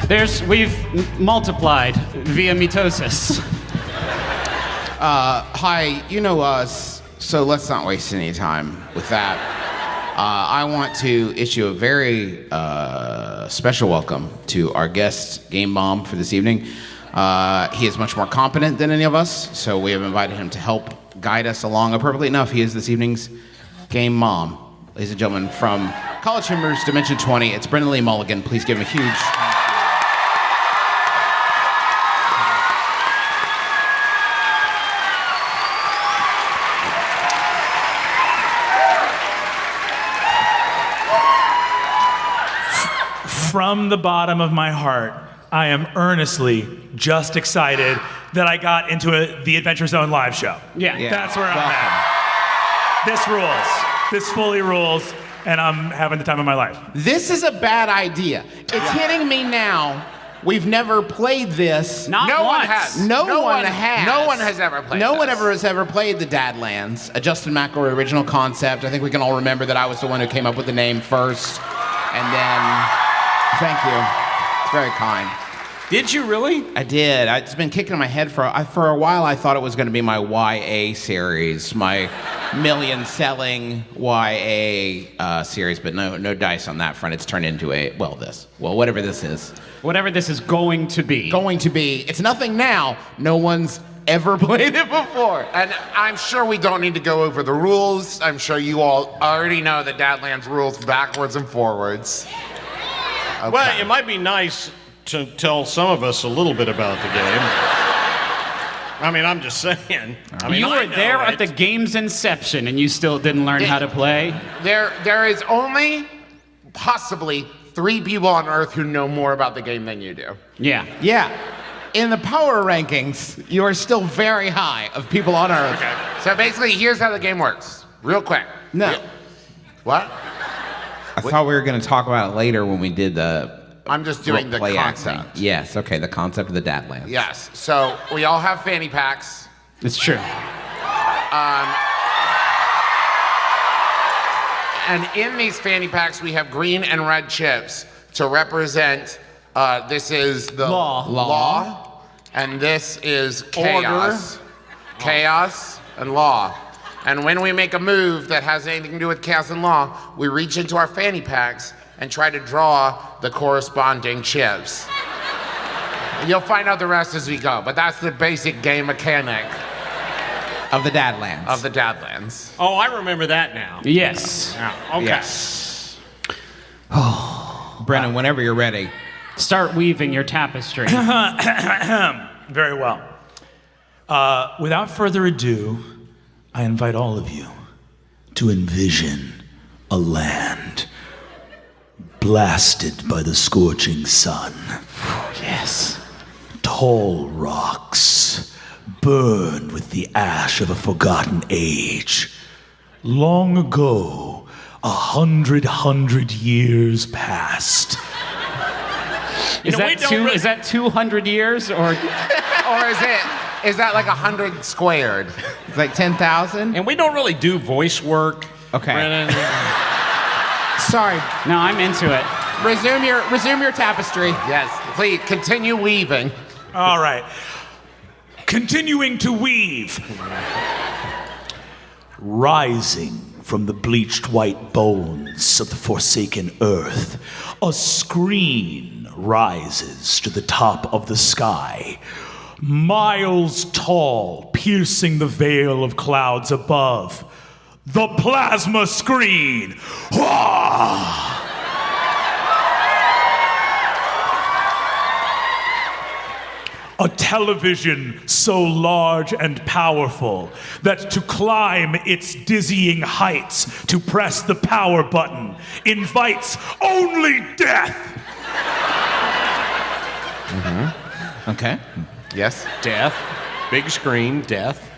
We've multiplied via mitosis. Hi, you know us, so let's not waste any time with that. I want to issue a very special welcome to our guest, Game Mom, for this evening. He is much more competent than any of us, so we have invited him to help guide us along. Appropriately enough, he is this evening's Game Mom. Ladies and gentlemen, from College Humor's Dimension 20, it's Brennan Lee Mulligan. Please give him a huge... From the bottom of my heart, I am earnestly just excited that I got into the Adventure Zone live show. Yeah. That's where I'm at. This rules. This fully rules, and I'm having the time of my life. This is a bad idea. It's hitting me now. We've never played this. No one has. No one has. No one has ever played No this. one ever has ever played the Dadlands, a Justin McElroy original concept. I think we can all remember that I was the one who came up with the name first. And then, thank you. It's very kind. Did you really? I did. It's been kicking in my head for a while. I thought it was going to be my YA series, my million-selling YA series, but no dice on that front. It's turned into whatever this is. Whatever this is going to be. It's nothing now. No one's ever played it before. And I'm sure we don't need to go over the rules. I'm sure you all already know the Dadlands rules backwards and forwards. Okay. Well, it might be nice to tell some of us a little bit about the game. I mean, I'm just saying. You were there at the game's inception and you still didn't learn how to play? There is only possibly 3 people on Earth who know more about the game than you do. Yeah. Yeah. In the power rankings, you are still very high of people on Earth. Okay. So basically, here's how the game works. Real quick. No. What? I thought we were going to talk about it later when we did the... I'm just doing the play concept. acting. Yes, okay, the concept of the Dadlands. Yes. So we all have fanny packs. It's true. And in these fanny packs, we have green and red chips to represent, this is the law, and this is chaos. Order. Chaos and law. And when we make a move that has anything to do with chaos and law, we reach into our fanny packs and try to draw the corresponding chips. You'll find out the rest as we go, but that's the basic game mechanic Of the Dadlands. of the Dadlands. Oh, I remember that now. Yes. Yeah, okay. Yes. Brennan, whenever you're ready. Start weaving your tapestry. Very well. Without further ado, I invite all of you to envision a land blasted by the scorching sun. Yes. Tall rocks burned with the ash of a forgotten age. Long ago, 100 years past. Is that 200 years or? Or is that like 100 squared? It's like 10,000? And we don't really do voice work. Okay. Brennan. Sorry. No, I'm into it. Resume your tapestry. Yes, please continue weaving. All right. Continuing to weave. Rising from the bleached white bones of the forsaken earth, a screen rises to the top of the sky, miles tall, piercing the veil of clouds above. The plasma screen! A television so large and powerful that to climb its dizzying heights, to press the power button, invites only death! Okay. Yes. Death. Big screen, death.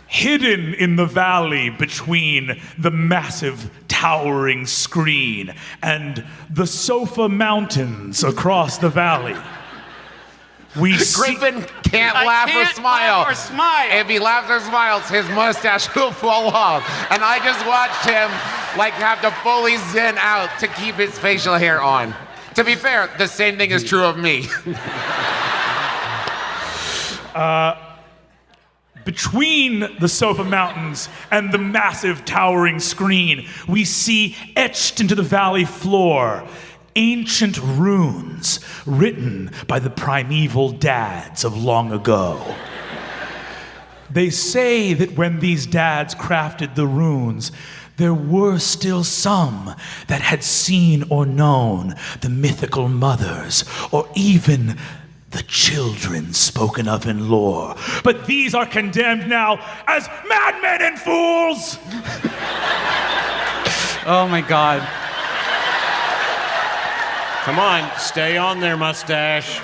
Hidden in the valley between the massive towering screen and the sofa mountains across the valley. Griffin can't laugh or smile. If he laughs or smiles, his mustache will fall off. And I just watched him like have to fully zen out to keep his facial hair on. To be fair, the same thing is true of me. Between the Sofa Mountains and the massive towering screen, we see etched into the valley floor ancient runes written by the primeval dads of long ago. They say that when these dads crafted the runes, there were still some that had seen or known the mythical mothers, or even the children spoken of in lore. But these are condemned now as madmen and fools! Oh my God. Come on, stay on there, mustache.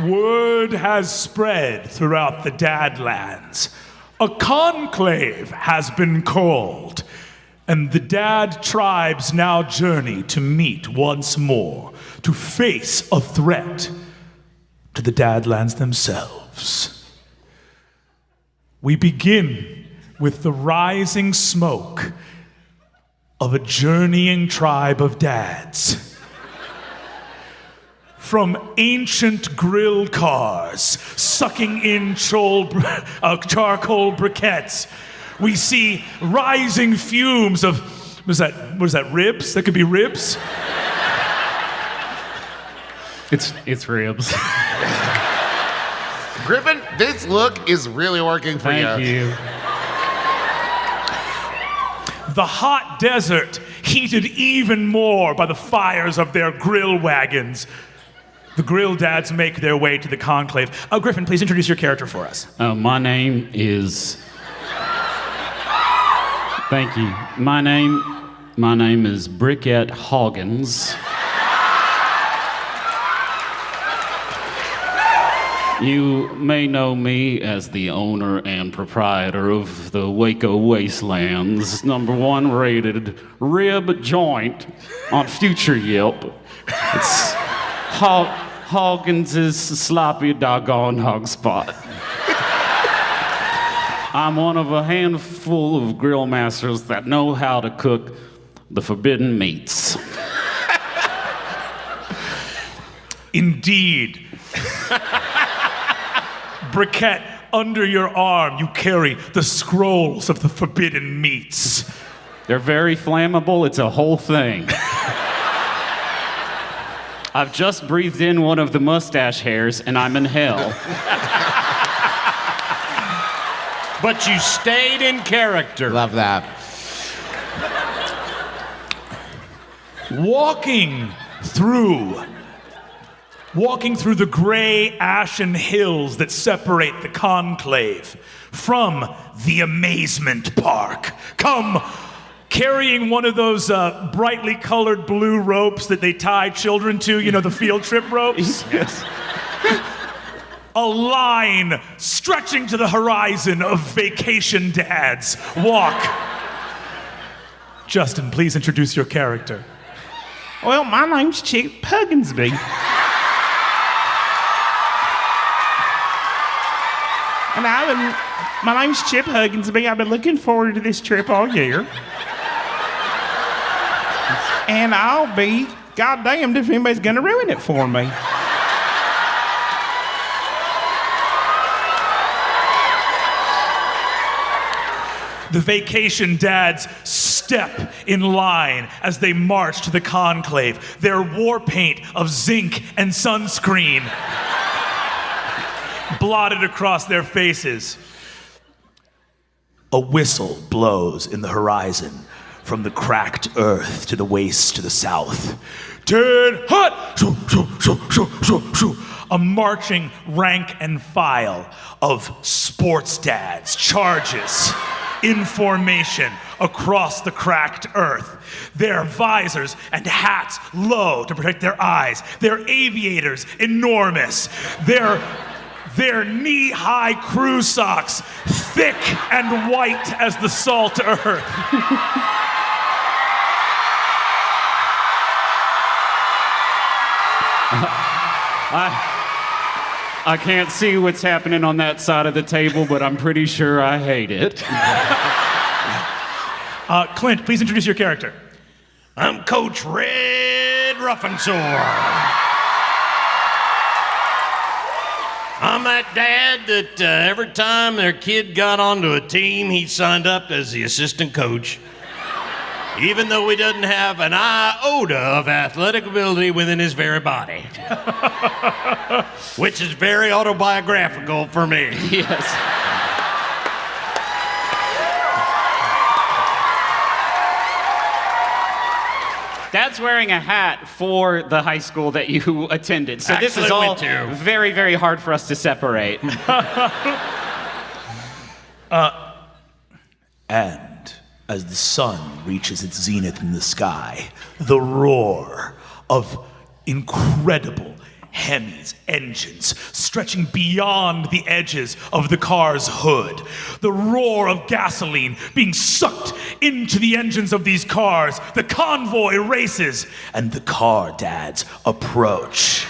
Word has spread throughout the Dadlands. A conclave has been called, and the Dad tribes now journey to meet once more, to face a threat to the Dadlands themselves. We begin with the rising smoke of a journeying tribe of dads. From ancient grill cars sucking in charcoal briquettes, we see rising fumes of, what is that, ribs? That could be ribs? It's ribs. Griffin, this look is really working for you. Thank you. The hot desert heated even more by the fires of their grill wagons. The grill dads make their way to the conclave. Griffin, please introduce your character for us. My name is... Thank you. My name is Briquette Hoggins. You may know me as the owner and proprietor of the Waco Wastelands, #1 rated rib joint on Future Yelp. It's Hoggins' sloppy doggone hog spot. I'm one of a handful of grill masters that know how to cook the forbidden meats. Indeed. Briquette, under your arm, you carry the scrolls of the forbidden meats. They're very flammable. It's a whole thing. I've just breathed in one of the mustache hairs, and I'm in hell. But you stayed in character. Love that. Walking through the gray ashen hills that separate the conclave from the amazement park. Come carrying one of those brightly colored blue ropes that they tie children to, you know, the field trip ropes? Yes. A line stretching to the horizon of vacation dads walk. Justin, please introduce your character. Well, my name's Chip Hugginsby. And my name's Chip Hugginsby. I've been looking forward to this trip all year. And I'll be goddamned if anybody's gonna ruin it for me. The vacation dads step in line as they march to the conclave, their war paint of zinc and sunscreen blotted across their faces. A whistle blows in the horizon from the cracked earth to the waste to the south. Ten hut! Shoo, shoo, shoo, shoo, shoo, shoo. A marching rank and file of sports dads charges in formation across the cracked earth. Their visors and hats low to protect their eyes. Their aviators enormous. Their knee-high crew socks thick and white as the salt earth. I can't see what's happening on that side of the table, but I'm pretty sure I hate it. Clint, please introduce your character. I'm Coach Red Ruffensore. I'm that dad that every time their kid got onto a team, he signed up as the assistant coach. Even though he doesn't have an iota of athletic ability within his very body. Which is very autobiographical for me. Yes. Dad's wearing a hat for the high school that you attended. So this is Actually all went to. very, very hard for us to separate. And as the sun reaches its zenith in the sky, the roar of incredible Hemi's engines stretching beyond the edges of the car's hood, the roar of gasoline being sucked into the engines of these cars, the convoy races, and the car dads approach.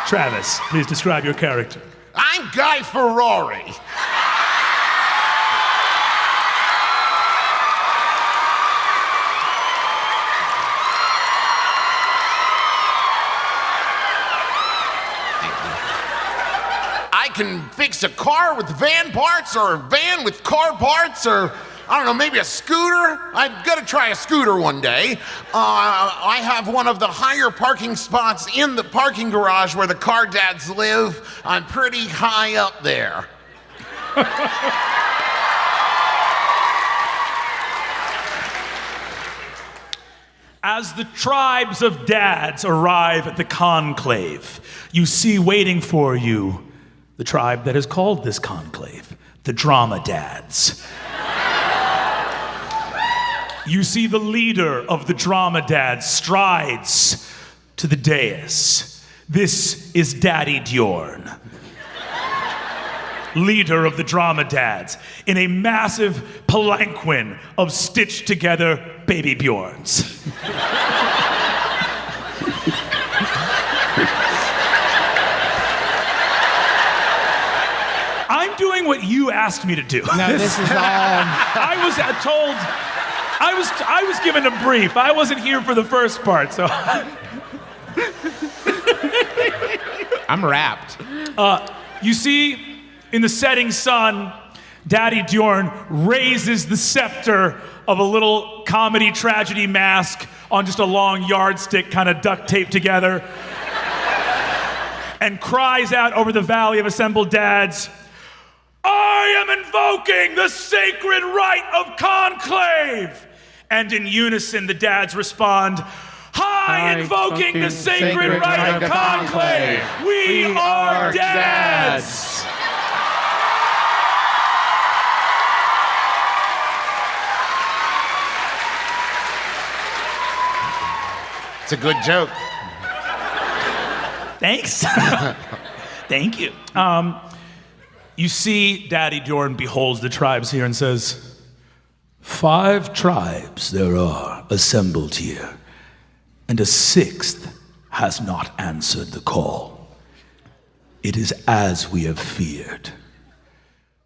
Travis, please describe your character. I'm Guy Ferrari. I can fix a car with van parts, or a van with car parts, or I don't know, maybe a scooter. I'm gonna try a scooter one day. I have one of the higher parking spots in the parking garage where the car dads live. I'm pretty high up there. As the tribes of dads arrive at the conclave, you see waiting for you the tribe that has called this conclave, the Drama Dads. You see the leader of the Drama Dads strides to the dais. This is Daddy Djorn, leader of the Drama Dads, in a massive palanquin of stitched together baby Bjorns. I'm doing what you asked me to do. No, this is all. I was told, I was given a brief. I wasn't here for the first part, so. I'm wrapped. You see, in the setting sun, Daddy Djorn raises the scepter of a little comedy tragedy mask on just a long yardstick kind of duct taped together and cries out over the valley of assembled dads, "I am invoking the sacred rite of conclave!" And in unison, the dads respond, "I invoking the sacred rite of conclave! We are dads!" It's a good joke. Thanks. Thank you. You see Daddy Djorn beholds the tribes here and says, 5 tribes there are assembled here, and a 6th has not answered the call. It is as we have feared.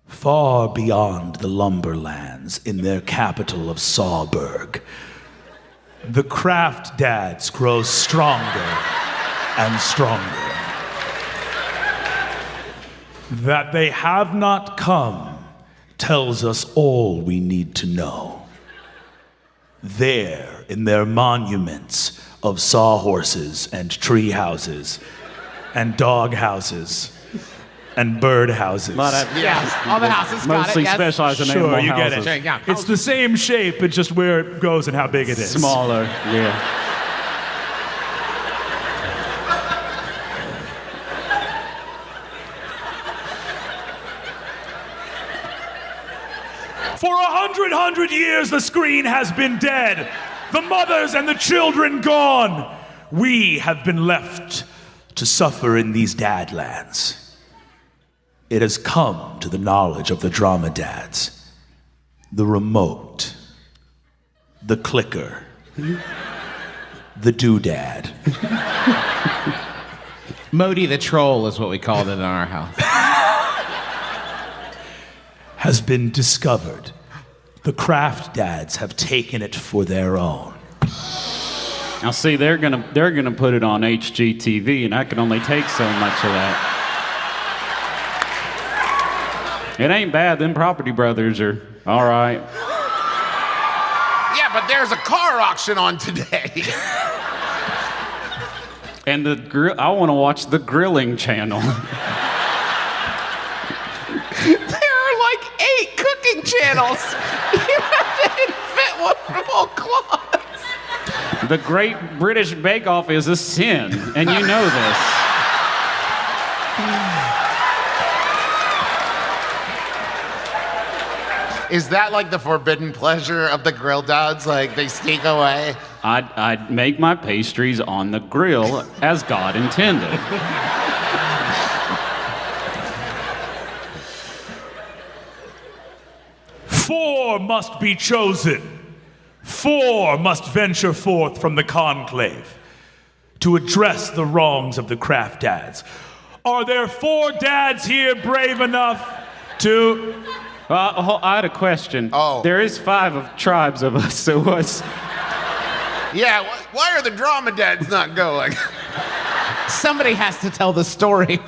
Far beyond the lumberlands in their capital of Sawburg, the craft dads grow stronger and stronger. That they have not come tells us all we need to know. There, in their monuments of sawhorses and tree houses and dog houses and bird houses. Yes, all the houses got Mostly it. Yes. specialize in Sure, animal you get houses. it. Yeah. It's the same shape, it's just where it goes and how big it is. Smaller, yeah. For 100 years, the screen has been dead. The mothers and the children gone. We have been left to suffer in these dadlands. It has come to the knowledge of the drama dads. The remote, the clicker, the doodad. Modi the troll is what we called it in our house. has been discovered. The Craft Dads have taken it for their own. Now, see, they're gonna put it on HGTV, and I can only take so much of that. It ain't bad. Them Property Brothers are all right. Yeah, but there's a car auction on today. And I want to watch the grilling channel. There are like 8 cooking channels. You have to invent one from all cloths. The Great British Bake Off is a sin, and you know this. Is that like the forbidden pleasure of the grill dads? Like they sneak away? I'd make my pastries on the grill as God intended. 4 must be chosen. 4 must venture forth from the conclave to address the wrongs of the Craft Dads. Are there 4 dads here brave enough to... I had a question. Oh. There is 5 tribes of us, so what's... Yeah, why are the drama dads not going? Somebody has to tell the story.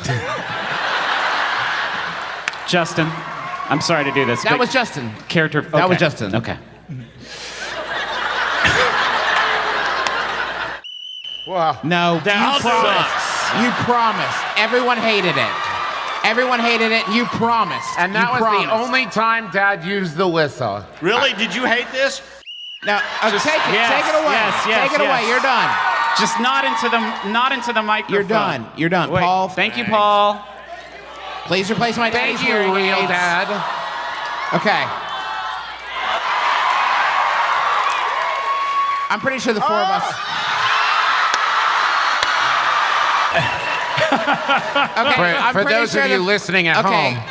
Justin, I'm sorry to do this. That but was Justin. Character... That was okay. Justin. Okay. Wow. No, you That promised. sucks. You promised. Everyone hated it. Everyone hated it. You promised. And that You was promised. the only time Dad used the whistle. Really? Did you hate this? Now, Just- take it. yes, take it away. yes, yes, take it away. yes. You're done. Just not into the microphone. You're done. You're done. Wait, Paul. thank you, Paul. Please replace my daddy's Thank you, hearing real aids. dad. Okay. I'm pretty sure the 4 of us. Okay, I'm For pretty those sure of you the- listening at okay. home.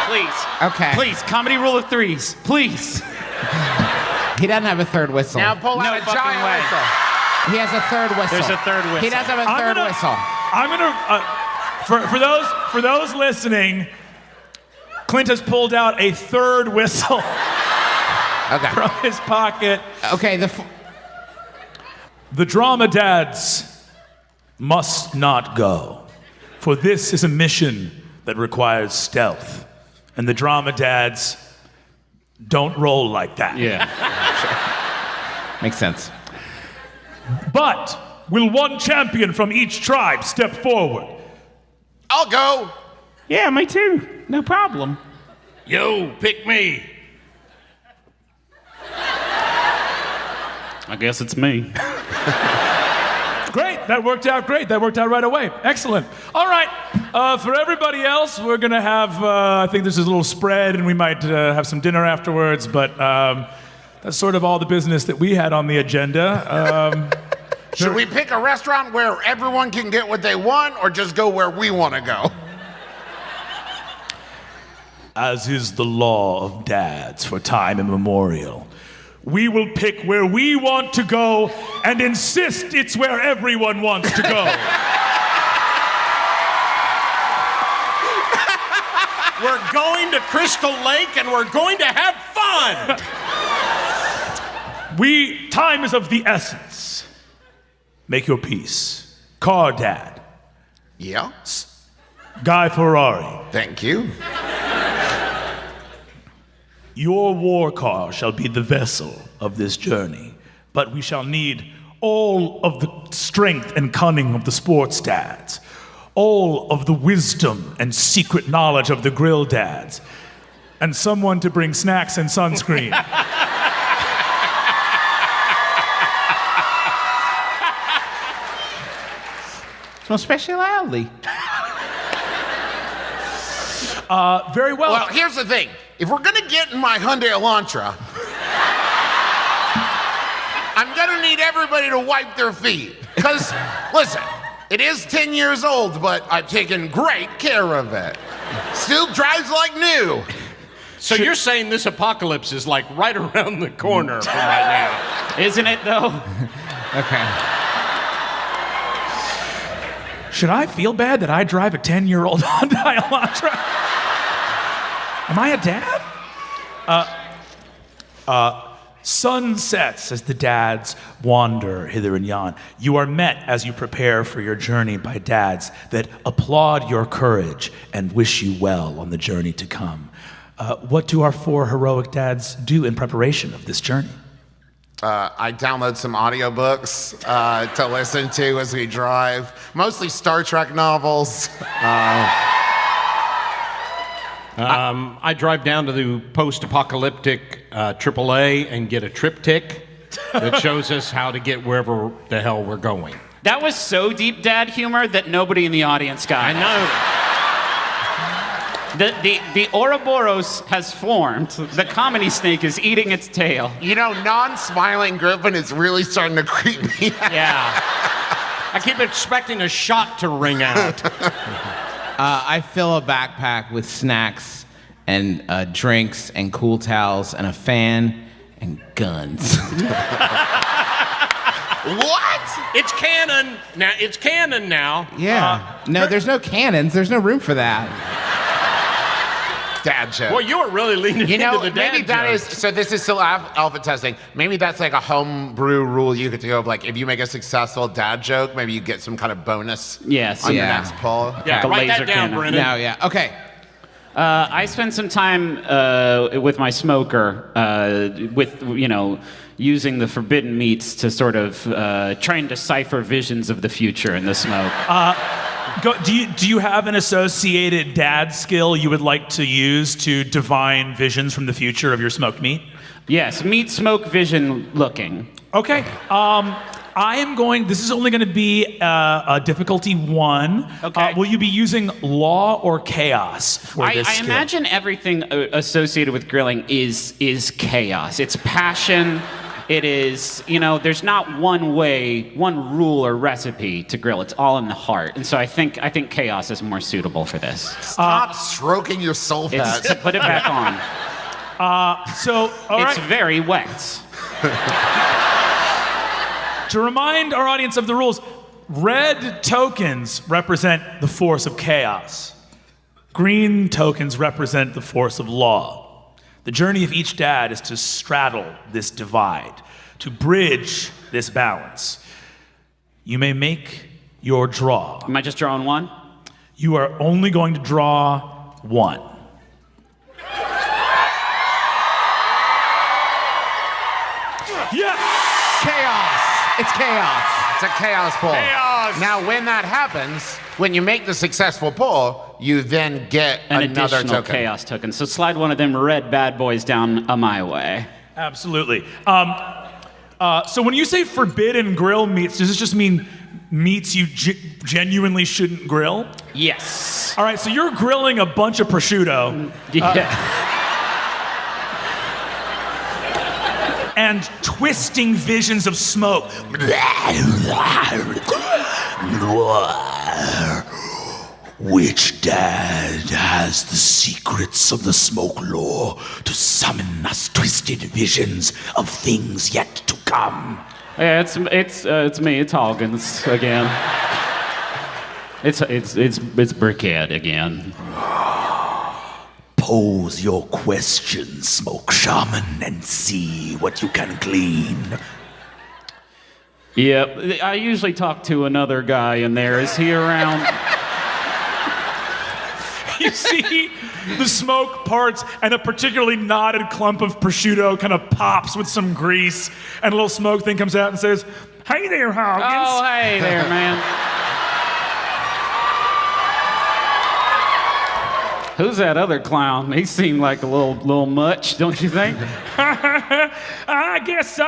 Please. Okay. Please, comedy rule of 3s. Please. He doesn't have a third whistle. Now pull No out a fucking giant way. whistle. He has a third whistle. There's a third whistle. He does have a third whistle. I'm gonna, for those listening, Clint has pulled out a third whistle Okay. from his pocket. Okay, The Drama Dads must not go, for this is a mission that requires stealth, and the Drama Dads don't roll like that. Yeah. makes sense. But will one champion from each tribe step forward? I'll go. Yeah, me too. No problem. Yo, pick me. I guess it's me. Great, that worked out great. That worked out right away. Excellent. All right, for everybody else, we're gonna have, I think this is a little spread and we might have some dinner afterwards, but that's sort of all the business that we had on the agenda. Should we pick a restaurant where everyone can get what they want or just go where we want to go? As is the law of dads for time immemorial, we will pick where we want to go and insist it's where everyone wants to go. We're going to Crystal Lake and we're going to have fun. Time is of the essence. Make your peace. Car Dad, Yeah. Guy Ferrari, Thank you. your war car shall be the vessel of this journey, but we shall need all of the strength and cunning of the sports dads, all of the wisdom and secret knowledge of the grill dads, and someone to bring snacks and sunscreen. It's my speciality. Very well. Well, here's the thing. If we're gonna get in my Hyundai Elantra, I'm gonna need everybody to wipe their feet. Because, listen, it is 10 years old, but I've taken great care of it. Still drives like new. So you're saying this apocalypse is like right around the corner from right now? Isn't it, though? Okay. Should I feel bad that I drive a 10-year-old Hyundai Elantra? Am I a dad? Sun sets as the dads wander hither and yon. You are met as you prepare for your journey by dads that applaud your courage and wish you well on the journey to come. What do our 4 heroic dads do in preparation of this journey? I download some audiobooks to listen to as we drive, mostly Star Trek novels. I drive down to the post-apocalyptic AAA and get a triptych that shows us how to get wherever the hell we're going. That was so deep dad humor that nobody in the audience got. I know. The Ouroboros has formed. The comedy snake is eating its tail. You know, non-smiling Griffin is really starting to creep me out. Yeah. I keep expecting a shot to ring out. I fill a backpack with snacks and drinks and cool towels and a fan and guns. What? It's canon. Now, it's canon now. Yeah. No, there's no cannons. There's no room for that. Dad joke. Well, you were really leaning You know, into the dad maybe that joke. is, so this is still alpha testing. Maybe that's like a homebrew rule you get to go of, like, if you make a successful dad joke, maybe you get some kind of bonus Yes. on your Yeah. next pull. Yeah, Like a write laser that down, cannon. Brennan. No, yeah. Okay. I spent some time with my smoker with, using the forbidden meats to sort of try and decipher visions of the future in the smoke. Do you have an associated dad skill you would like to use to divine visions from the future of your smoked meat? Yes, meat, smoke, vision, looking. Okay. This is only going to be a difficulty 1. Okay. Will you be using law or chaos for this I skill? imagine everything associated with grilling is chaos. It's passion. It is, there's not one way, one rule or recipe to grill. It's all in the heart. And so I think chaos is more suitable for this. Stop stroking your soul It's to fat. put it back on. All It's right. very wet. To remind our audience of the rules, red tokens represent the force of chaos. Green tokens represent the force of law. The journey of each dad is to straddle this divide, to bridge this balance. You may make your draw. Am I just drawing one? You are only going to draw 1. Yes! Chaos. It's chaos. It's a chaos pull. Chaos. Now, when that happens, when you make the successful pull, you then get An another additional token. chaos token. So slide one of them red bad boys down my way. Absolutely. So when you say forbidden grill meats, does this just mean meats you genuinely shouldn't grill? Yes. All right, so you're grilling a bunch of prosciutto Yeah. and twisting visions of smoke. Which dad has the secrets of the smoke lore to summon us twisted visions of things yet to come? Yeah, it's me. It's Hoggins again. It's Brickhead again. Pose your questions, smoke shaman, and see what you can glean. Yep. I usually talk to another guy in there. Is he around? You see the smoke parts, and a particularly knotted clump of prosciutto kind of pops with some grease, and a little smoke thing comes out and says, "Hey there, Hoggins." Oh, hey there, man. Who's that other clown? He seemed like a little much, don't you think? I guess so.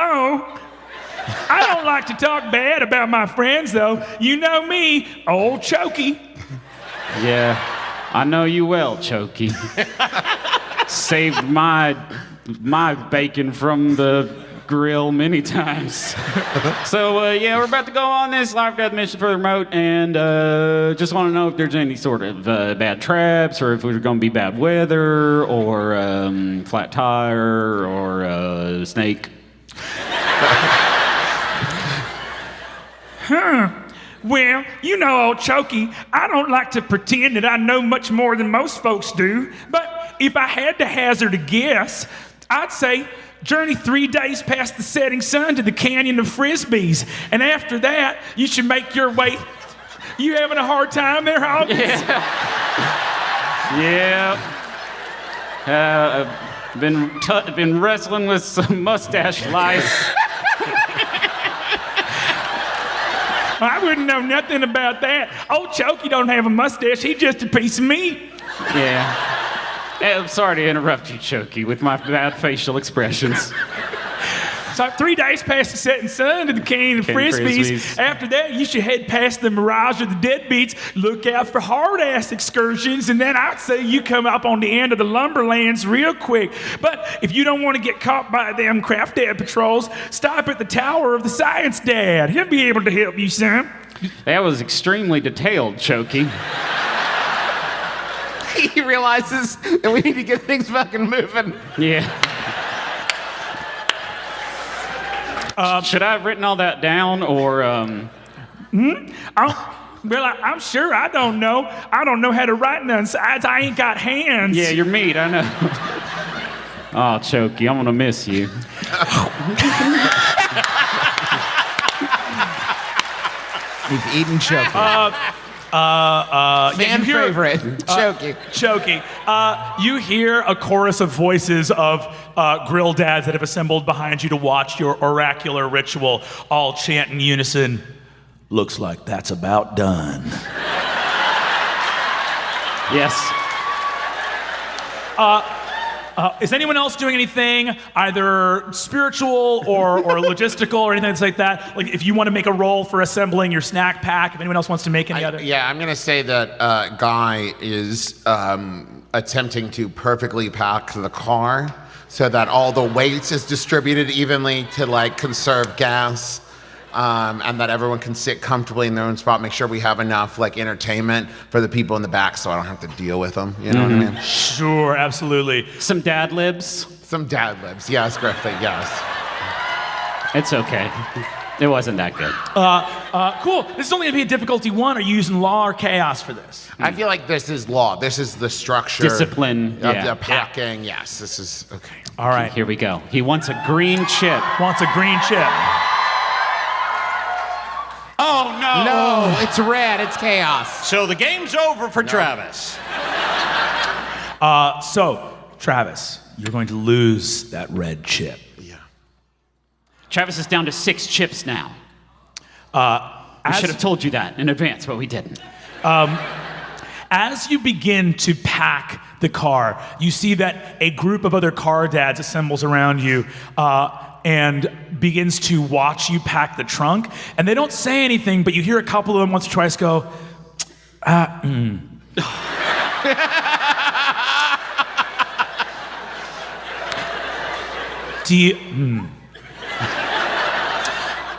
I don't like to talk bad about my friends, though. You know me, old Chokey. Yeah, I know you well, Chokey. Saved my bacon from the grill many times. So yeah, we're about to go on this live death mission for the remote, and just want to know if there's any sort of bad traps, or if there's going to be bad weather, or flat tire, or snake. Well, you know, old Chokey, I don't like to pretend that I know much more than most folks do, but if I had to hazard a guess, I'd say journey 3 days past the setting sun to the Canyon of Frisbees, and after that, you should make your way. You having a hard time there, Hawkins? Yeah. I've been wrestling with some mustache lice. I wouldn't know nothing about that. Old Chokey don't have a mustache. He's just a piece of meat. Yeah. I'm sorry to interrupt you, Chokey, with my bad facial expressions. So 3 days past the setting sun to the Canyon of Frisbees. After that, you should head past the Mirage of the Deadbeats. Look out for hard-ass excursions, and then I'd say you come up on the end of the Lumberlands real quick. But if you don't want to get caught by them craft dad patrols, stop at the Tower of the Science Dad. He'll be able to help you, son. That was extremely detailed, Chokey. He realizes that we need to get things fucking moving. Yeah. Should I have written all that down, or? I'm sure I don't know. I don't know how to write none. Besides, I ain't got hands. Yeah, you're meat, I know. Oh, Chokey, I'm gonna miss you. We've eaten Chokey. Fan favorite, Chokey. Chokey. You hear a chorus of voices of grill dads that have assembled behind you to watch your oracular ritual, all chant in unison. Looks like that's about done. Yes. Is anyone else doing anything, either spiritual or logistical or anything like that? Like, if you want to make a roll for assembling your snack pack, if anyone else wants to make any other? Yeah, I'm going to say that Guy is attempting to perfectly pack the car so that all the weight is distributed evenly to, like, conserve gas. And that everyone can sit comfortably in their own spot. Make sure we have enough like entertainment for the people in the back, so I don't have to deal with them. You know what I mean? Sure, absolutely. Some dad libs. Some dad libs, yes, Griffin, yes. It's okay. It wasn't that good. Cool. This is only going to be a difficulty 1. Are you using law or chaos for this? I feel like this is law. This is the structure. Discipline. Of Yeah. the packing. Yes, this is okay. All right. Here we go. He wants a green chip. Wants a green chip. Oh no! No, it's red. It's chaos. So the game's over for Travis. So, Travis, you're going to lose that red chip. Yeah. Travis is down to 6 chips now. I As- should have told you that in advance, but we didn't. As you begin to pack the car, you see that a group of other car dads assembles around you and begins to watch you pack the trunk. And they don't say anything, but you hear a couple of them once or twice go, Do you,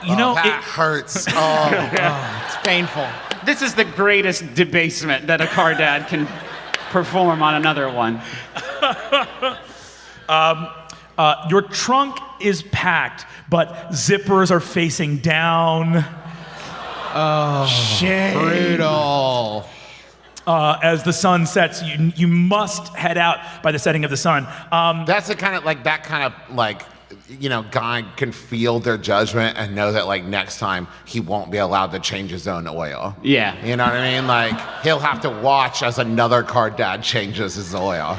You know, that hurts. Oh, It's painful. This is the greatest debasement that a car dad can perform on another one. Your trunk is packed, but zippers are facing down. Brutal. As the sun sets, you must head out by the setting of the sun. that's the kind of like that kind of like, you know, guy can feel their judgment and know that like next time he won't be allowed to change his own oil. Yeah. You know what I mean? Like he'll have to watch as another car dad changes his oil.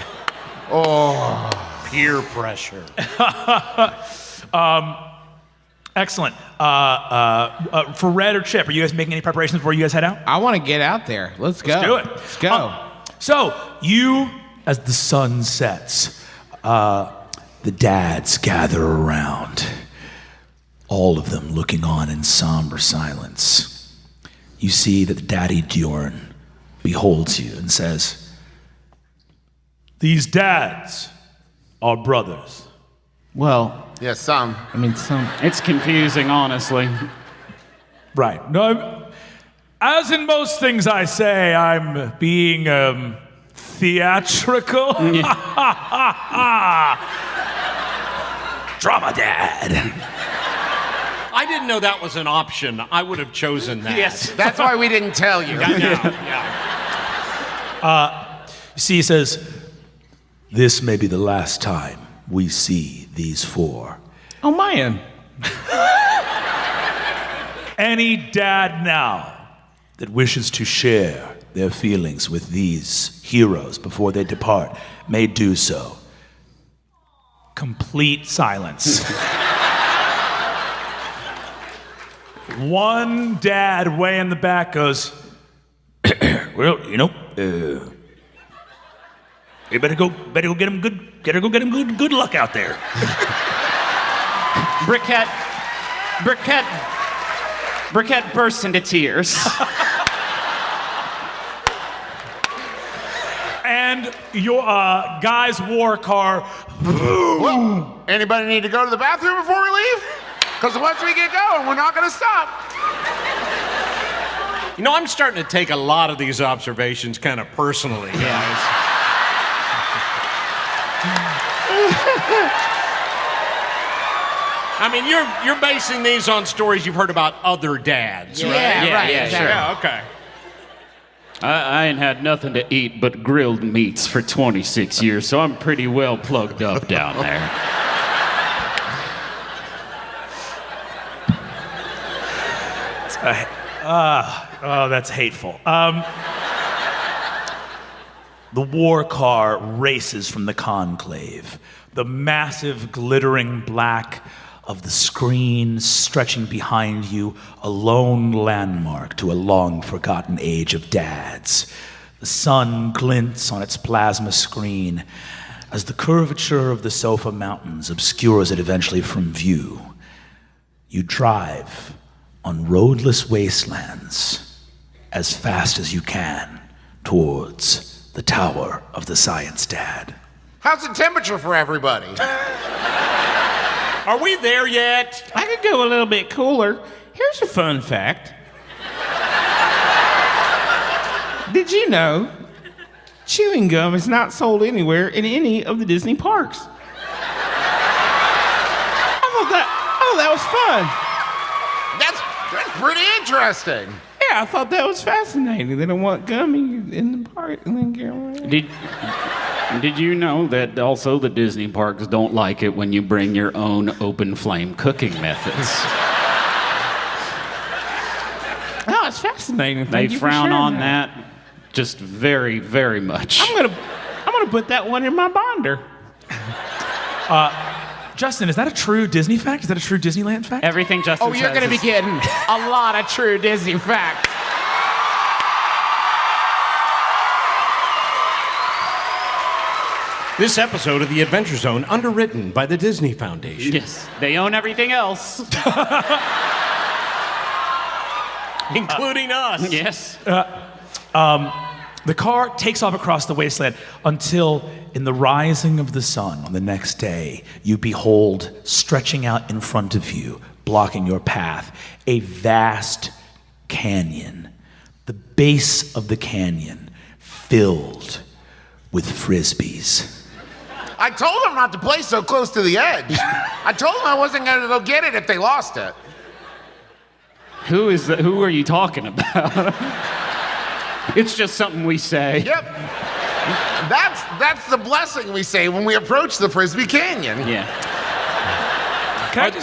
Oh, Peer pressure. Excellent. For Red or Chip, are you guys making any preparations before you guys head out? I want to get out there. Let's go. do it. Let's go. So, you, as the sun sets, the dads gather around, all of them looking on in somber silence. You see that the daddy Diorn beholds you and says, "These dads are brothers." Well, yeah, some. I mean, some. It's confusing, honestly. Right. No, as in most things I say, I'm being theatrical. Drama Dad. I I didn't know that was an option. I would have chosen that. Yes. That's why we didn't tell you. You see, he says, "This may be the last time we see these four." Oh, man. Any dad now that wishes to share their feelings with these heroes before they depart may do so. Complete silence. One dad way in the back goes, Well, you better go get him good luck out there. Briquette bursts into tears. and your guy's war car. Well, anybody need to go to the bathroom before we leave? Because once we get going, we're not going to stop. You know, I'm starting to take a lot of these observations kind of personally, guys. I mean, you're basing these on stories you've heard about other dads, right? Yeah, sure. Yeah, okay. I ain't had nothing to eat but grilled meats for 26 years, so I'm pretty well plugged up down there. Oh, that's hateful. The war car races from the conclave. The massive glittering black of the screen stretching behind you, a lone landmark to a long-forgotten age of dads. The sun glints on its plasma screen as the curvature of the Sofa Mountains obscures it eventually from view. You drive on roadless wastelands as fast as you can towards the Tower of the Science Dad. How's the temperature for everybody? Are we there yet? I could go a little bit cooler. Here's a fun fact. Did you know chewing gum is not sold anywhere in any of the Disney parks? I thought that was fun. That's pretty interesting. Yeah, I thought that was fascinating. They don't want gummy in the park and then get around. Did you know that also the Disney parks don't like it when you bring your own open flame cooking methods? Oh, it's fascinating. They Thank you for frown sharing on that just very, very much. I'm gonna put that one in my binder. Justin, is that a true Disney fact? Is that a true Disneyland fact? Everything Justin Oh, you're says gonna be is- getting a lot of true Disney facts. This episode of The Adventure Zone underwritten by the Disney Foundation. Yes, they own everything else. Including us. Yes. The car takes off across the wasteland until, in the rising of the sun on the next day, you behold, stretching out in front of you, blocking your path, a vast canyon. The base of the canyon filled with frisbees. I told them not to play so close to the edge. I told them I wasn't going to go get it if they lost it. Who are you talking about? It's just something we say. Yep. That's the blessing we say when we approach the Frisbee Canyon. Yeah.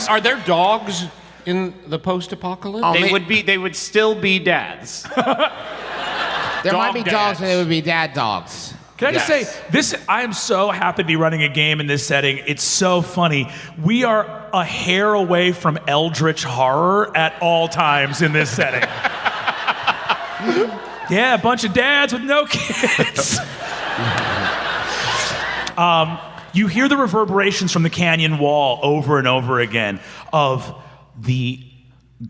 Are there dogs in the post-apocalypse? Oh, They would still be dads. There might be dogs, and there would be dad dogs. Can I just say, I am so happy to be running a game in this setting. It's so funny. We are a hair away from eldritch horror at all times in this setting. Yeah, a bunch of dads with no kids. You hear the reverberations from the canyon wall over and over again of the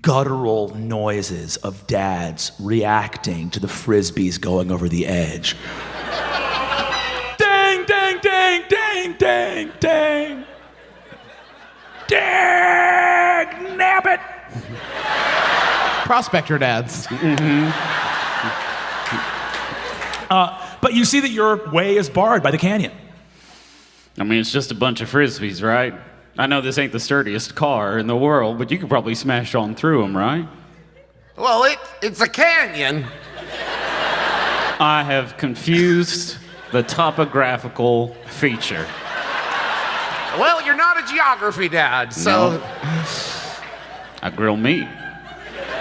guttural noises of dads reacting to the frisbees going over the edge. Dang, dang, dang, dang, dang, dang. Dang, nabbit. Prospector dads. But you see that your way is barred by the canyon. I mean, it's just a bunch of frisbees, right? I know this ain't the sturdiest car in the world, but you could probably smash on through them, right? Well, it's a canyon. I have confused the topographical feature. Well, you're not a geography dad, so... No. I grill meat.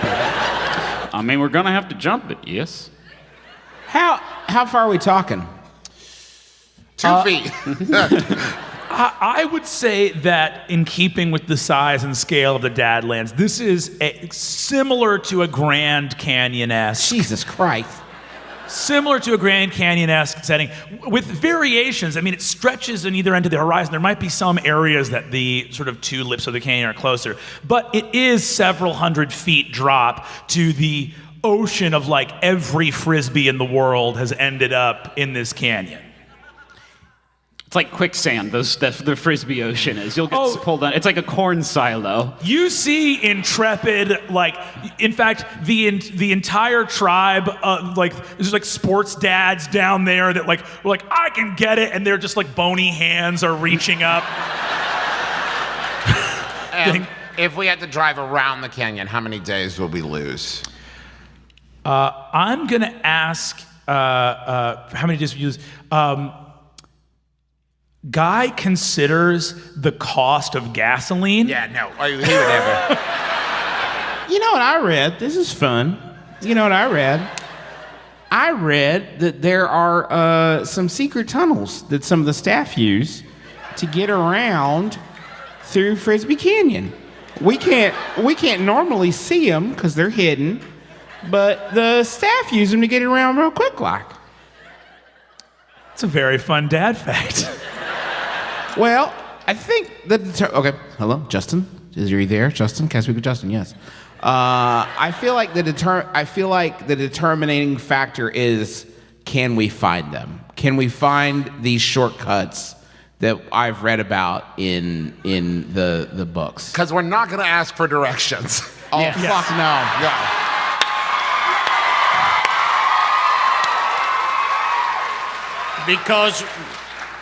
I mean, we're gonna have to jump it, yes? How far are we talking? 2 feet. I would say that in keeping with the size and scale of the Dadlands, this is similar to a Grand Canyon-esque. Jesus Christ. Similar to a Grand Canyon-esque setting, with variations. I mean, it stretches on either end of the horizon. There might be some areas that the sort of two lips of the canyon are closer, but it is several hundred feet drop to the ocean of like every frisbee in the world has ended up in this canyon. It's like quicksand, the Frisbee Ocean is. You'll get pulled on. It's like a corn silo. You see intrepid, like, in fact, the entire tribe, there's like sports dads down there that like, were like, I can get it, and they're just like bony hands are reaching up. And if we had to drive around the canyon, how many days will we lose? I'm gonna ask, how many days we use? Guy considers the cost of gasoline. Yeah, no, he would never. You know what I read? This is fun. You know what I read? I read that there are some secret tunnels that some of the staff use to get around through Frisbee Canyon. We can't normally see them because they're hidden, but the staff use them to get around real quick like. It's a very fun dad fact. Well, I think that okay. Hello, Justin. Is you there, Justin? Can I speak with Justin? Yes. I feel like the determining factor is, can we find them? Can we find these shortcuts that I've read about in the books? Because we're not going to ask for directions. Oh, fuck no. Yeah. Because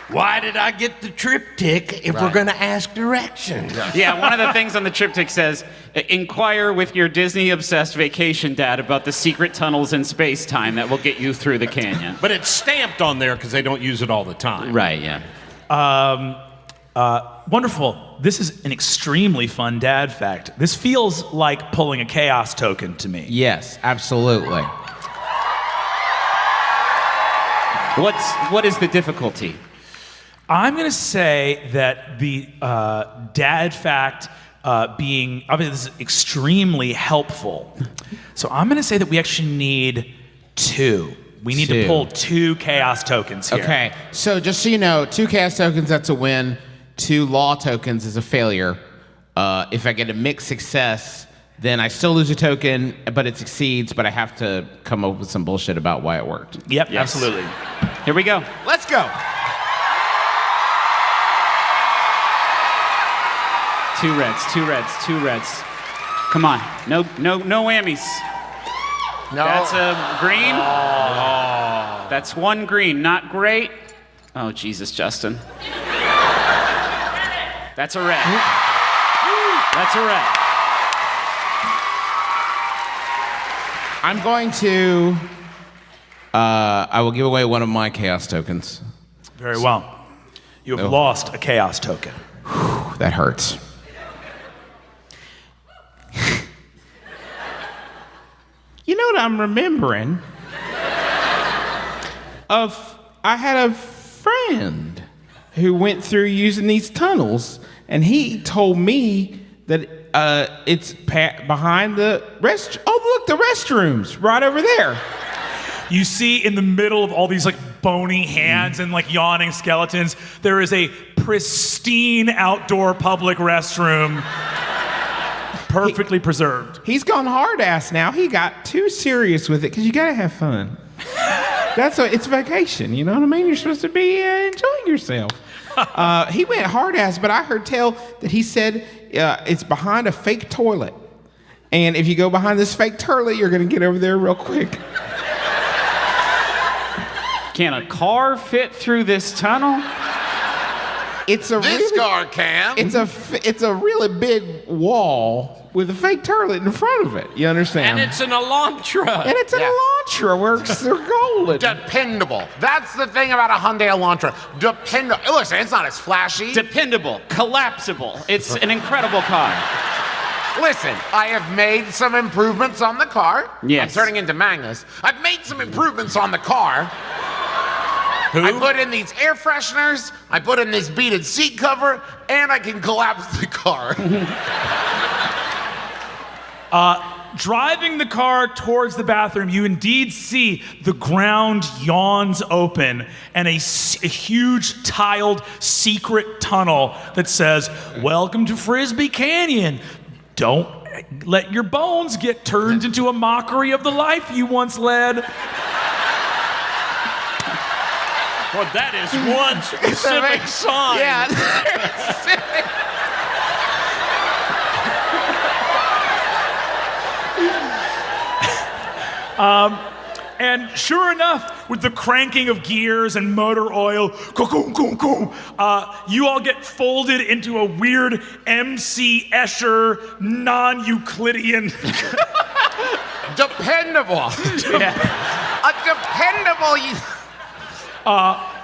why did I get the triptych if we're going to ask directions? Yeah, one of the things on the triptych says, inquire with your Disney-obsessed vacation dad about the secret tunnels in space-time that will get you through the canyon. But it's stamped on there because they don't use it all the time. Right, yeah. Wonderful. This is an extremely fun dad fact. This feels like pulling a chaos token to me. Yes, absolutely. What is the difficulty? I'm going to say that the dad fact being, obviously this is extremely helpful. So I'm going to say that we actually need 2. We need to pull 2 chaos tokens here. Okay, so just so you know, 2 chaos tokens, that's a win. 2 law tokens is a failure. If I get a mixed success, then I still lose a token, but it succeeds, but I have to come up with some bullshit about why it worked. Yep, absolutely. Here we go. Let's go. 2 reds, 2 reds, 2 reds. Come on, no whammies. No. That's a green. Oh. That's 1 green, not great. Oh, Jesus, Justin. That's a red. That's a red. I'm going to, I will give away one of my chaos tokens. Very well. You have lost a chaos token. That hurts. You know what I'm remembering? I had a friend who went through using these tunnels, and he told me that it's behind the Oh, look, the restrooms right over there. You see in the middle of all these like bony hands and like yawning skeletons, there is a pristine outdoor public restroom. Perfectly preserved. He's gone hard ass now. He got too serious with it because you gotta have fun. It's vacation, you know what I mean? You're supposed to be enjoying yourself. He went hard ass, but I heard tell that he said it's behind a fake toilet. And if you go behind this fake toilet, you're gonna get over there real quick. Can a car fit through this tunnel? It's a This really, car can. it's a really big wall with a fake toilet in front of it. You understand? And it's an Elantra. And it's an Yeah. Elantra. They're golden. Dependable. That's the thing about a Hyundai Elantra. Dependable. Listen, it's not as flashy. Dependable, collapsible. It's an incredible car. Listen, I have made some improvements on the car. Yes. I'm turning into Magnus. I've made some improvements on the car. I put in these air fresheners, I put in this beaded seat cover, and I can collapse the car. Driving the car towards the bathroom, you indeed see the ground yawns open and a huge tiled secret tunnel that says, "Welcome to Frisbee Canyon. Don't let your bones get turned into a mockery of the life you once led." Well, that is one specific sign. Yeah. And sure enough, with the cranking of gears and motor oil, you all get folded into a weird M.C. Escher non-Euclidean. Dependable. A dependable.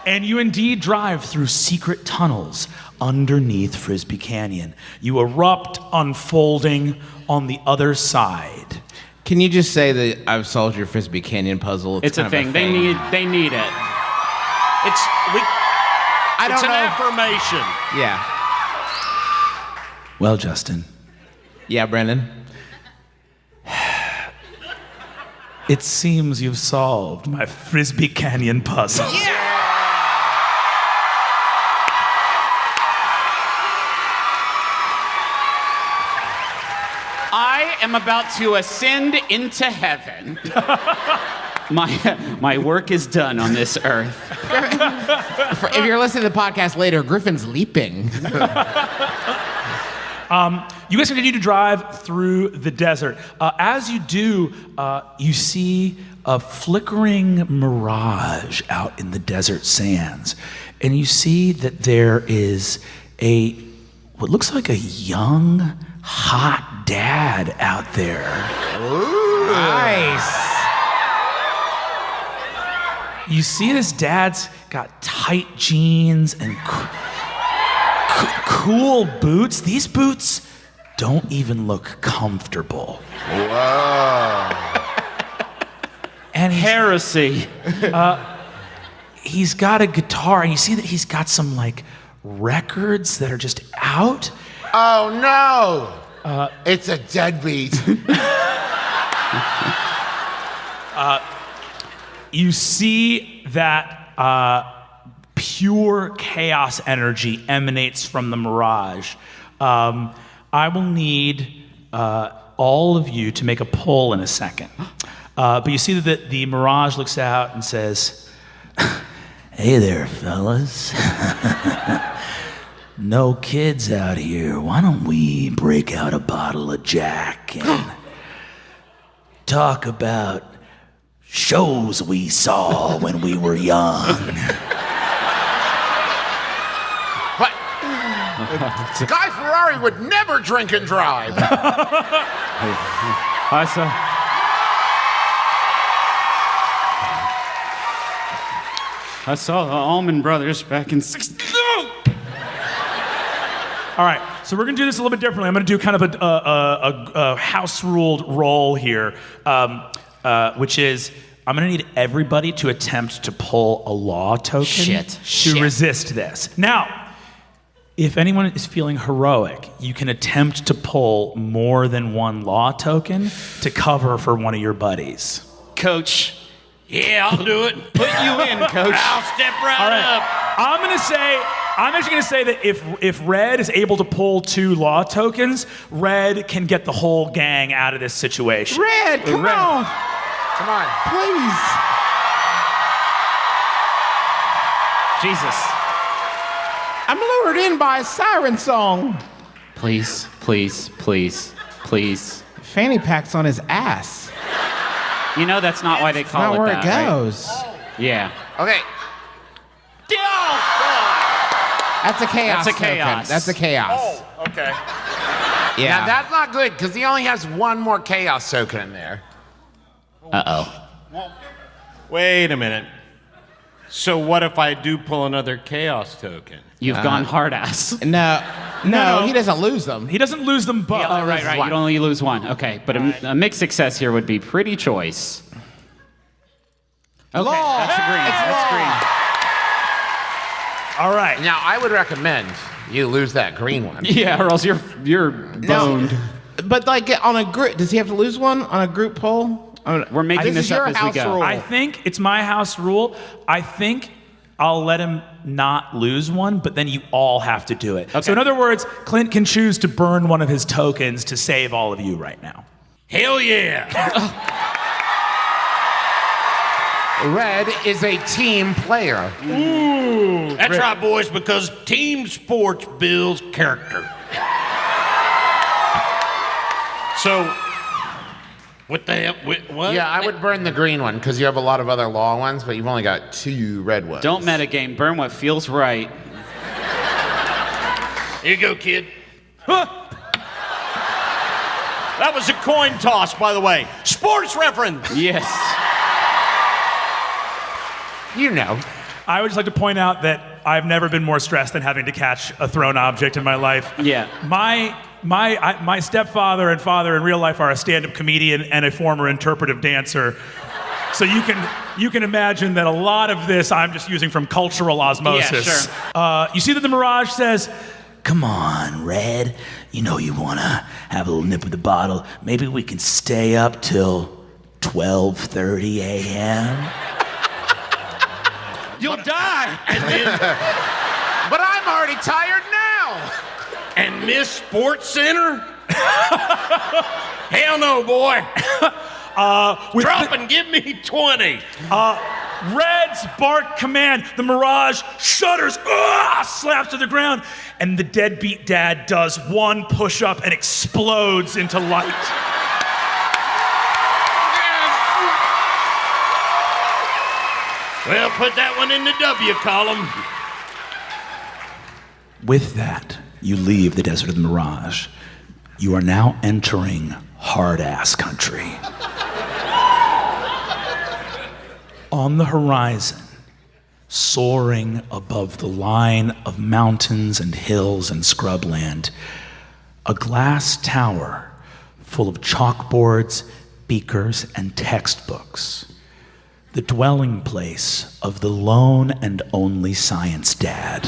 And you indeed drive through secret tunnels underneath Frisbee Canyon. You erupt, unfolding on the other side. Can you just say that I've solved your Frisbee Canyon puzzle? It's a kind of thing. They need it. It's I don't an know. affirmation. Yeah. Well, Justin, Yeah, Brendan. it seems you've solved my Frisbee Canyon puzzle. I am about to ascend into heaven. My work is done on this earth. If you're listening to the podcast later, Griffin's leaping. You guys continue to drive through the desert. As you do, you see a flickering mirage out in the desert sands. And you see that there is what looks like a young, hot dad out there. Ooh. Nice. You see this dad's got tight jeans and cool boots. These boots don't even look comfortable. Whoa. And Heresy. he's got a guitar, and you see that he's got some like records that are just out. Oh no! It's a deadbeat. You see that pure chaos energy emanates from the mirage. I will need all of you to make a poll in a second. But you see that the mirage looks out and says, "Hey there, fellas. No kids out here. Why don't we break out a bottle of Jack and talk about shows we saw when we were young?" But Guy Ferrari would never drink and drive. I saw the Allman Brothers back in '62. All right, so we're gonna do this a little bit differently. I'm gonna do kind of a house ruled role here, which is I'm gonna need everybody to attempt to pull a law token to resist this. Now, if anyone is feeling heroic, you can attempt to pull more than one law token to cover for one of your buddies. Coach, Yeah, I'll do it. put you in, Coach. I'll step right All right, up. I'm actually gonna say that if Red is able to pull 2 law tokens, Red can get the whole gang out of this situation. Red, come on. Come on. Please. Jesus. I'm lured in by a siren song. Please, please, please, please. Fanny pack's on his ass. You know that's not why they call Not it where that, it right? goes. Yeah. Okay. That's a chaos. That's a chaos. Token. That's a chaos. Oh, okay. Yeah. Now that's not good because he only has one more chaos token in there. Uh-oh. Wait a minute. So what if I do pull another chaos token? You've gone hard ass. No, he doesn't lose them. He doesn't lose them both. Oh, right. You only lose one. Okay, but a mixed success here would be pretty choice. Okay, Law. that's green. That's green. All right. Now I would recommend you lose that green one. Yeah, or else you're boned. But like on a group, does he have to lose one on a group poll? We're making This this is up your as we house go. rule. I think it's my house rule. I think I'll let him not lose one, but then you all have to do it. Okay. So in other words, Clint can choose to burn one of his tokens to save all of you right now. Hell yeah. Red is a team player. That's right, boys, because team sports builds character. So, what the hell? What? Yeah, I would burn the green one because you have a lot of other law ones, but you've only got 2 red ones. Don't metagame. Burn what feels right. Here you go, kid. Huh. That was a coin toss, by the way. Sports reference. Yes. You know. I would just like to point out that I've never been more stressed than having to catch a thrown object in my life. Yeah. My stepfather and father in real life are a stand-up comedian and a former interpretive dancer. So you can imagine that a lot of this I'm just using from cultural osmosis. Yeah, sure. You see that the Mirage says, Come on, Red. You know you want to have a little nip of the bottle. Maybe we can stay up till 12:30 a.m.? You'll die. But I'm already tired now. And Miss Sports Center? Hell no, boy. Drop and give me 20. Red's bark command, the Mirage shudders, slaps to the ground, and the deadbeat dad does one push-up and explodes into light. Well, put that one in the W column. With that, you leave the Desert of the Mirage. You are now entering hard-ass country. On the horizon, soaring above the line of mountains and hills and scrubland, a glass tower full of chalkboards, beakers, and textbooks. The dwelling place of the lone and only science dad,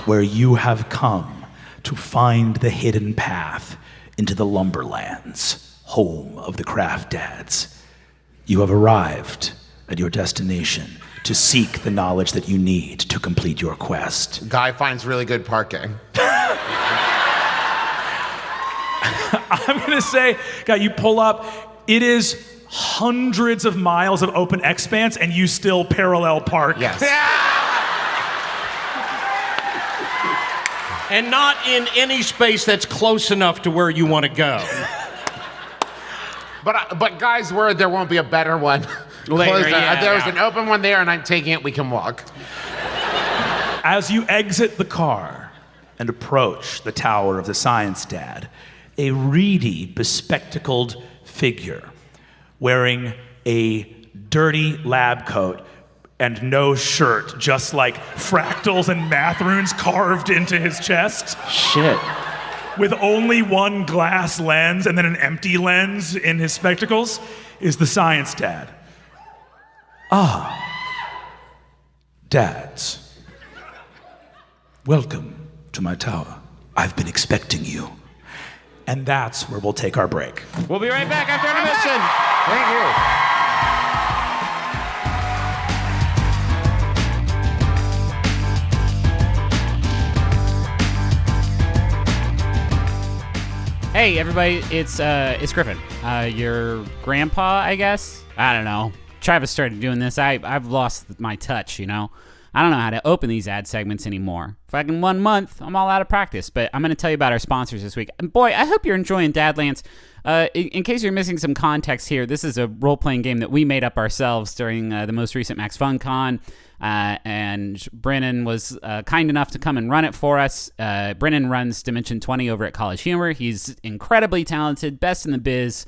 where you have come to find the hidden path into the lumberlands, home of the craft dads. You have arrived at your destination to seek the knowledge that you need to complete your quest. Guy finds really good parking. I'm gonna say, God, you pull up, it is hundreds of miles of open expanse and you still parallel park. Yes. And not in any space that's close enough to where you want to go. But Guy's word, there won't be a better one. Later, There's an open one there and I'm taking it, we can walk. As you exit the car and approach the tower of the science dad, a reedy, bespectacled figure wearing a dirty lab coat and no shirt, just like fractals and math runes carved into his chest, Shit. with only one glass lens and then an empty lens in his spectacles, is the science dad. Dads. Welcome to my tower. I've been expecting you. And that's where we'll take our break. We'll be right back after intermission. Thank you. Hey everybody, it's Griffin. Your grandpa, I guess. I don't know. Travis started doing this. I've lost my touch, you know. I don't know how to open these ad segments anymore. Fucking 1 month, I'm all out of practice. But I'm going to tell you about our sponsors this week. And boy, I hope you're enjoying Dadlands. In case you're missing some context here, this is a role-playing game that we made up ourselves during the most recent Max Fun Con. And Brennan was kind enough to come and run it for us. Brennan runs Dimension 20 over at College Humor. He's incredibly talented, best in the biz.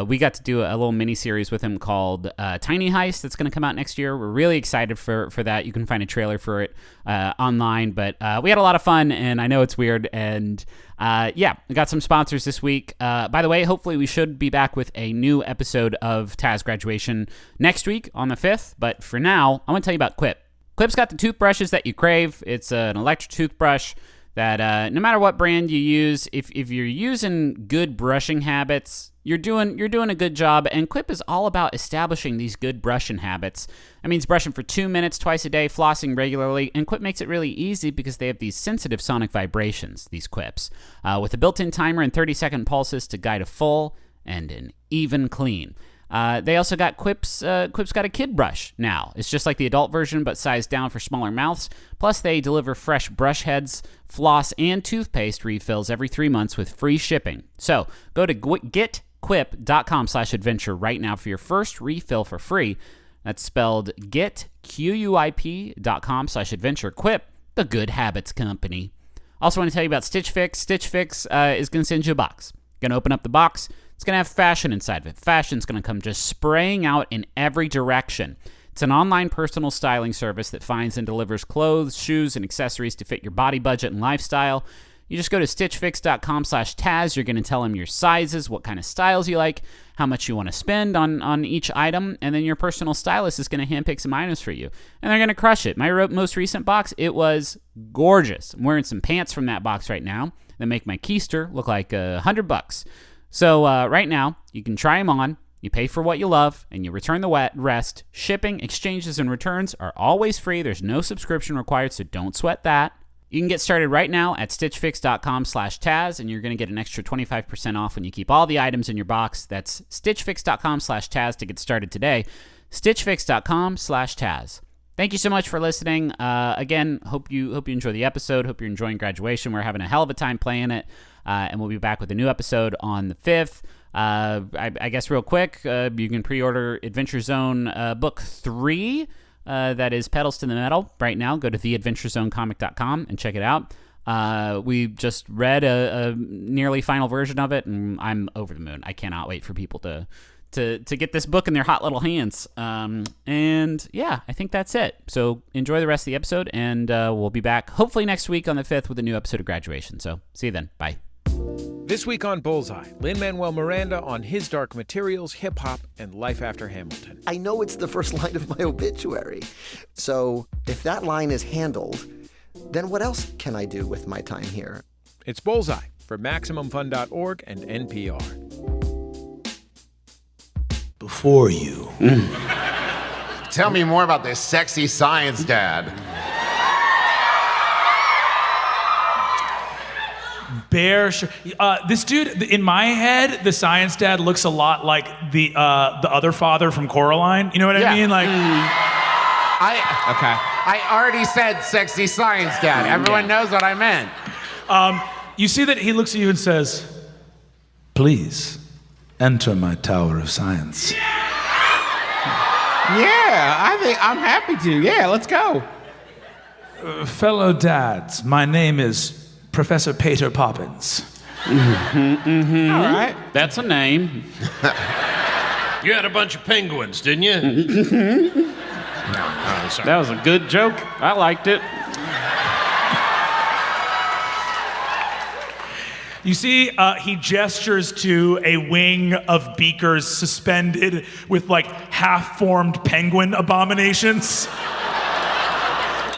We got to do a little mini-series with him called Tiny Heist that's going to come out next year. We're really excited for that. You can find a trailer for it online. But we had a lot of fun, and I know it's weird. And yeah, we got some sponsors this week. By the way, hopefully we should be back with a new episode of Taz Graduation next week on the 5th. But for now, I want to tell you about Quip. Quip's got the toothbrushes that you crave. It's an electric toothbrush that no matter what brand you use, if you're using good brushing habits, you're doing a good job. And Quip is all about establishing these good brushing habits. That means brushing for 2 minutes twice a day, flossing regularly, and Quip makes it really easy because they have these sensitive sonic vibrations, these Quips, with a built-in timer and 30-second pulses to guide a full and an even clean. They also got Quip's got a kid brush now. It's just like the adult version, but sized down for smaller mouths. Plus, they deliver fresh brush heads, floss, and toothpaste refills every 3 months with free shipping. So go to getquip.com/adventure right now for your first refill for free. That's spelled getquip.com/adventure. Quip, the good habits company. Also want to tell you about Stitch Fix. Stitch Fix is going to send you a box. Going to open up the box. It's going to have fashion inside of it. Fashion's going to come just spraying out in every direction. It's an online personal styling service that finds and delivers clothes, shoes, and accessories to fit your body budget and lifestyle. You just go to stitchfix.com/Taz. You're going to tell them your sizes, what kind of styles you like, how much you want to spend on each item, and then your personal stylist is going to handpick some items for you. And they're going to crush it. My most recent box, it was gorgeous. I'm wearing some pants from that box right now that make my keister look like $100. So right now, you can try them on, you pay for what you love, and you return the rest. Shipping, exchanges, and returns are always free. There's no subscription required, so don't sweat that. You can get started right now at stitchfix.com/Taz, and you're going to get an extra 25% off when you keep all the items in your box. That's stitchfix.com/Taz to get started today. stitchfix.com/Taz. Thank you so much for listening. Again, hope you enjoy the episode. Hope you're enjoying Graduation. We're having a hell of a time playing it. And we'll be back with a new episode on the 5th. I guess real quick, you can pre-order Adventure Zone Book 3. That is Pedals to the Metal right now. Go to theadventurezonecomic.com and check it out. We just read a nearly final version of it, and I'm over the moon. I cannot wait for people to get this book in their hot little hands. And yeah, I think that's it. So enjoy the rest of the episode, and we'll be back hopefully next week on the 5th with a new episode of Graduation. So see you then. Bye. This week on Bullseye, Lin-Manuel Miranda on his Dark Materials, hip-hop, and life after Hamilton. I know it's the first line of my obituary. So if that line is handled, then what else can I do with my time here? It's Bullseye for MaximumFun.org and NPR. Before you. Tell me more about this sexy science dad. This dude, in my head, the science dad looks a lot like the other father from Coraline. You know what I mean? Like, I already said sexy science dad. Everyone knows what I meant. You see that he looks at you and says, "Please enter my tower of science." Yeah, I think I'm happy to. Yeah, let's go. Fellow dads, my name is Professor Pater Poppins. All right. That's a name. You had a bunch of penguins, didn't you? No, sorry. That was a good joke. I liked it. You see, he gestures to a wing of beakers suspended with like half-formed penguin abominations.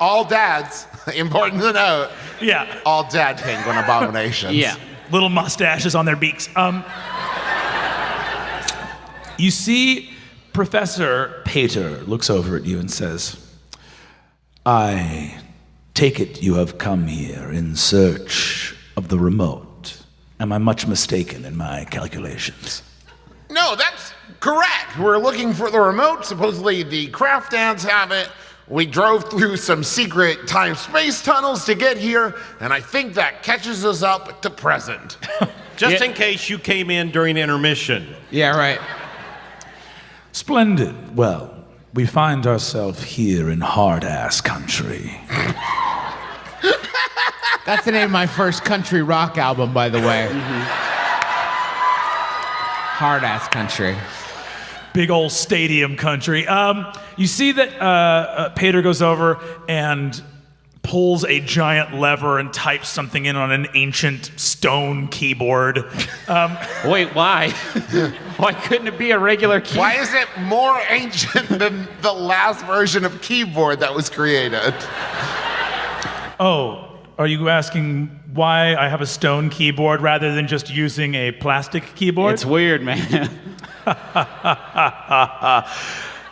All dads, important to note. Yeah. All dad penguin abominations. Yeah. Little mustaches on their beaks. You see, Professor Pater looks over at you and says, I take it you have come here in search of the remote. Am I much mistaken in my calculations? No, that's correct. We're looking for the remote. Supposedly the craft dads have it. We drove through some secret time-space tunnels to get here, and I think that catches us up to present. Just in case you came in during intermission. Yeah, right. Splendid. Well, we find ourselves here in hard-ass country. That's the name of my first country rock album, by the way. Hard ass country. Big old stadium country. You see that Peter goes over and pulls a giant lever and types something in on an ancient stone keyboard. Wait, why? Why couldn't it be a regular keyboard? Why is it more ancient than the last version of keyboard that was created? Oh, are you asking why I have a stone keyboard rather than just using a plastic keyboard? It's weird, man.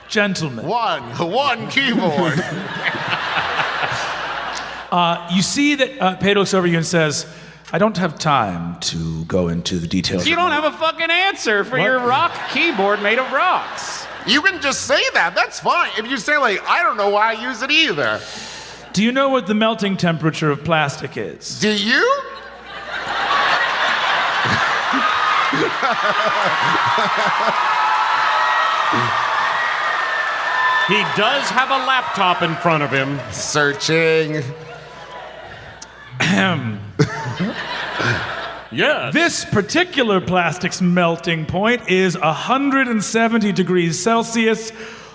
Gentlemen. One keyboard. You see that Pedro looks over you and says, I don't have time to go into the details. You don't have a fucking answer for your rock keyboard made of rocks. You can just say that. That's fine. If you say, like, I don't know why I use it either. Do you know what the melting temperature of plastic is? Do you? He does have a laptop in front of him. Searching. Yes. This particular plastic's melting point is 170 degrees Celsius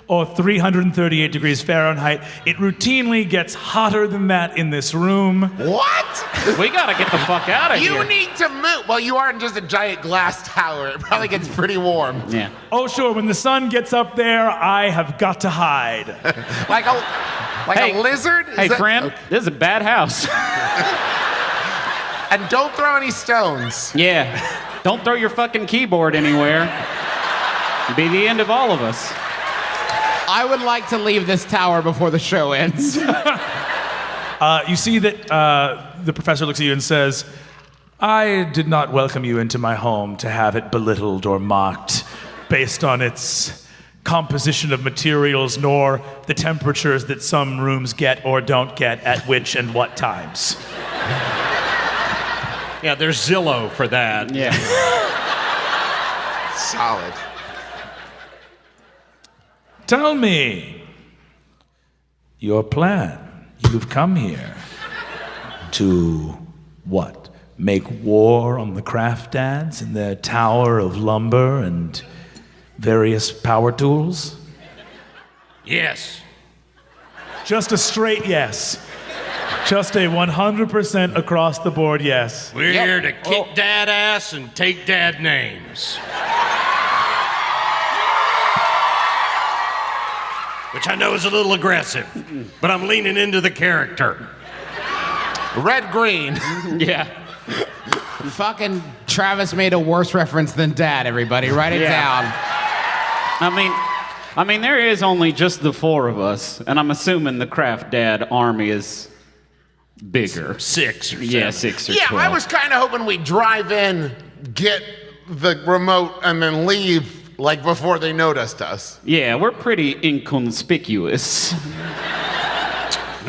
or 338 degrees Fahrenheit. It routinely gets hotter than that in this room. What? We gotta get the fuck out of here. You need to move. Well, you aren't just a giant glass tower. It probably gets pretty warm. Yeah. Oh, sure, when the sun gets up there, I have got to hide. Like a lizard? Hey, friend, this is a bad house. And don't throw any stones. Yeah. Don't throw your fucking keyboard anywhere. It'd be the end of all of us. I would like to leave this tower before the show ends. You see that the professor looks at you and says, I did not welcome you into my home to have it belittled or mocked based on its composition of materials, nor the temperatures that some rooms get or don't get at which and what times. Yeah, there's Zillow for that. Yeah. Solid. Tell me your plan. You've come here to what? Make war on the craft dads and their tower of lumber and various power tools? Yes. Just a straight yes. Just a 100% across the board yes. We're here to kick dad ass and take dad names. Which I know is a little aggressive, but I'm leaning into the character. Red, green. Yeah. Fucking Travis made a worse reference than Dad, everybody. Write it down. I mean, there is only just the four of us, and I'm assuming the Craft Dad army is bigger. 6 or 7. Yeah, 6 or Yeah, 12. I was kind of hoping we'd drive in, get the remote, and then leave, like, before they noticed us. Yeah, we're pretty inconspicuous.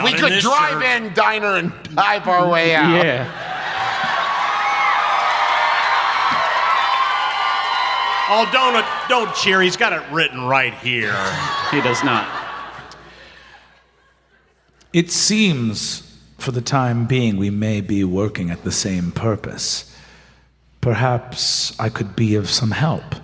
We could drive in, diner, and dive our way out. Yeah. Oh, don't cheer. He's got it written right here. He does not. It seems, for the time being, we may be working at the same purpose. Perhaps I could be of some help.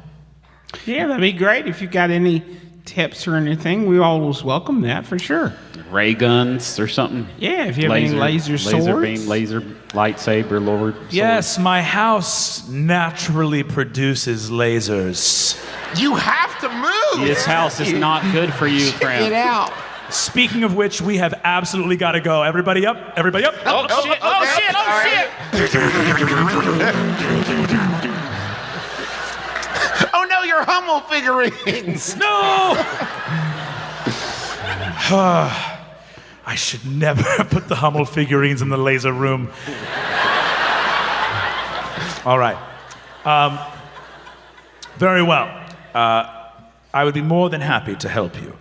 Yeah, that'd be great. If you got any tips or anything, we always welcome that for sure. Ray guns or something. Yeah, if you have any laser swords. Laser beam, laser lightsaber, Lord. Yes, my house naturally produces lasers. You have to move. This house is not good for you, friend. Get out. Speaking of which, we have absolutely got to go. Everybody up, everybody up. Oh, shit, oh, shit, oh, shit. Oh no, your Hummel figurines. No! I should never put the Hummel figurines in the laser room. All right. Very well. I would be more than happy to help you.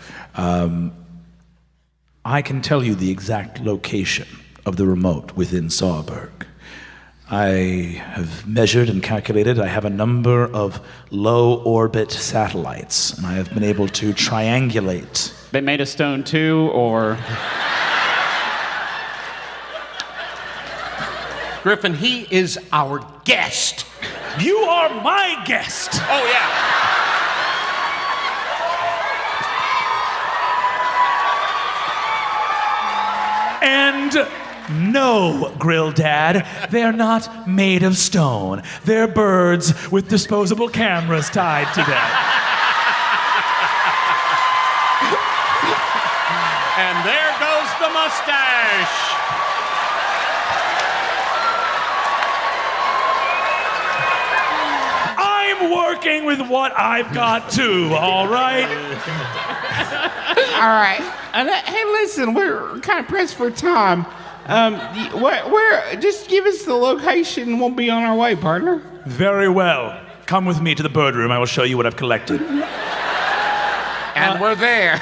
I can tell you the exact location of the remote within Sawberg. I have measured and calculated. I have a number of low-orbit satellites, and I have been able to triangulate. They made of stone too, or... Griffin, he is our guest. You are my guest! Oh, yeah. And no, Grill Dad, they're not made of stone. They're birds with disposable cameras tied to them. And there goes the mustache. I'm working with what I've got too, all right? All right. Hey, listen, we're kind of pressed for time. Where? Just give us the location and we'll be on our way, partner. Very well. Come with me to the bird room. I will show you what I've collected. And we're there.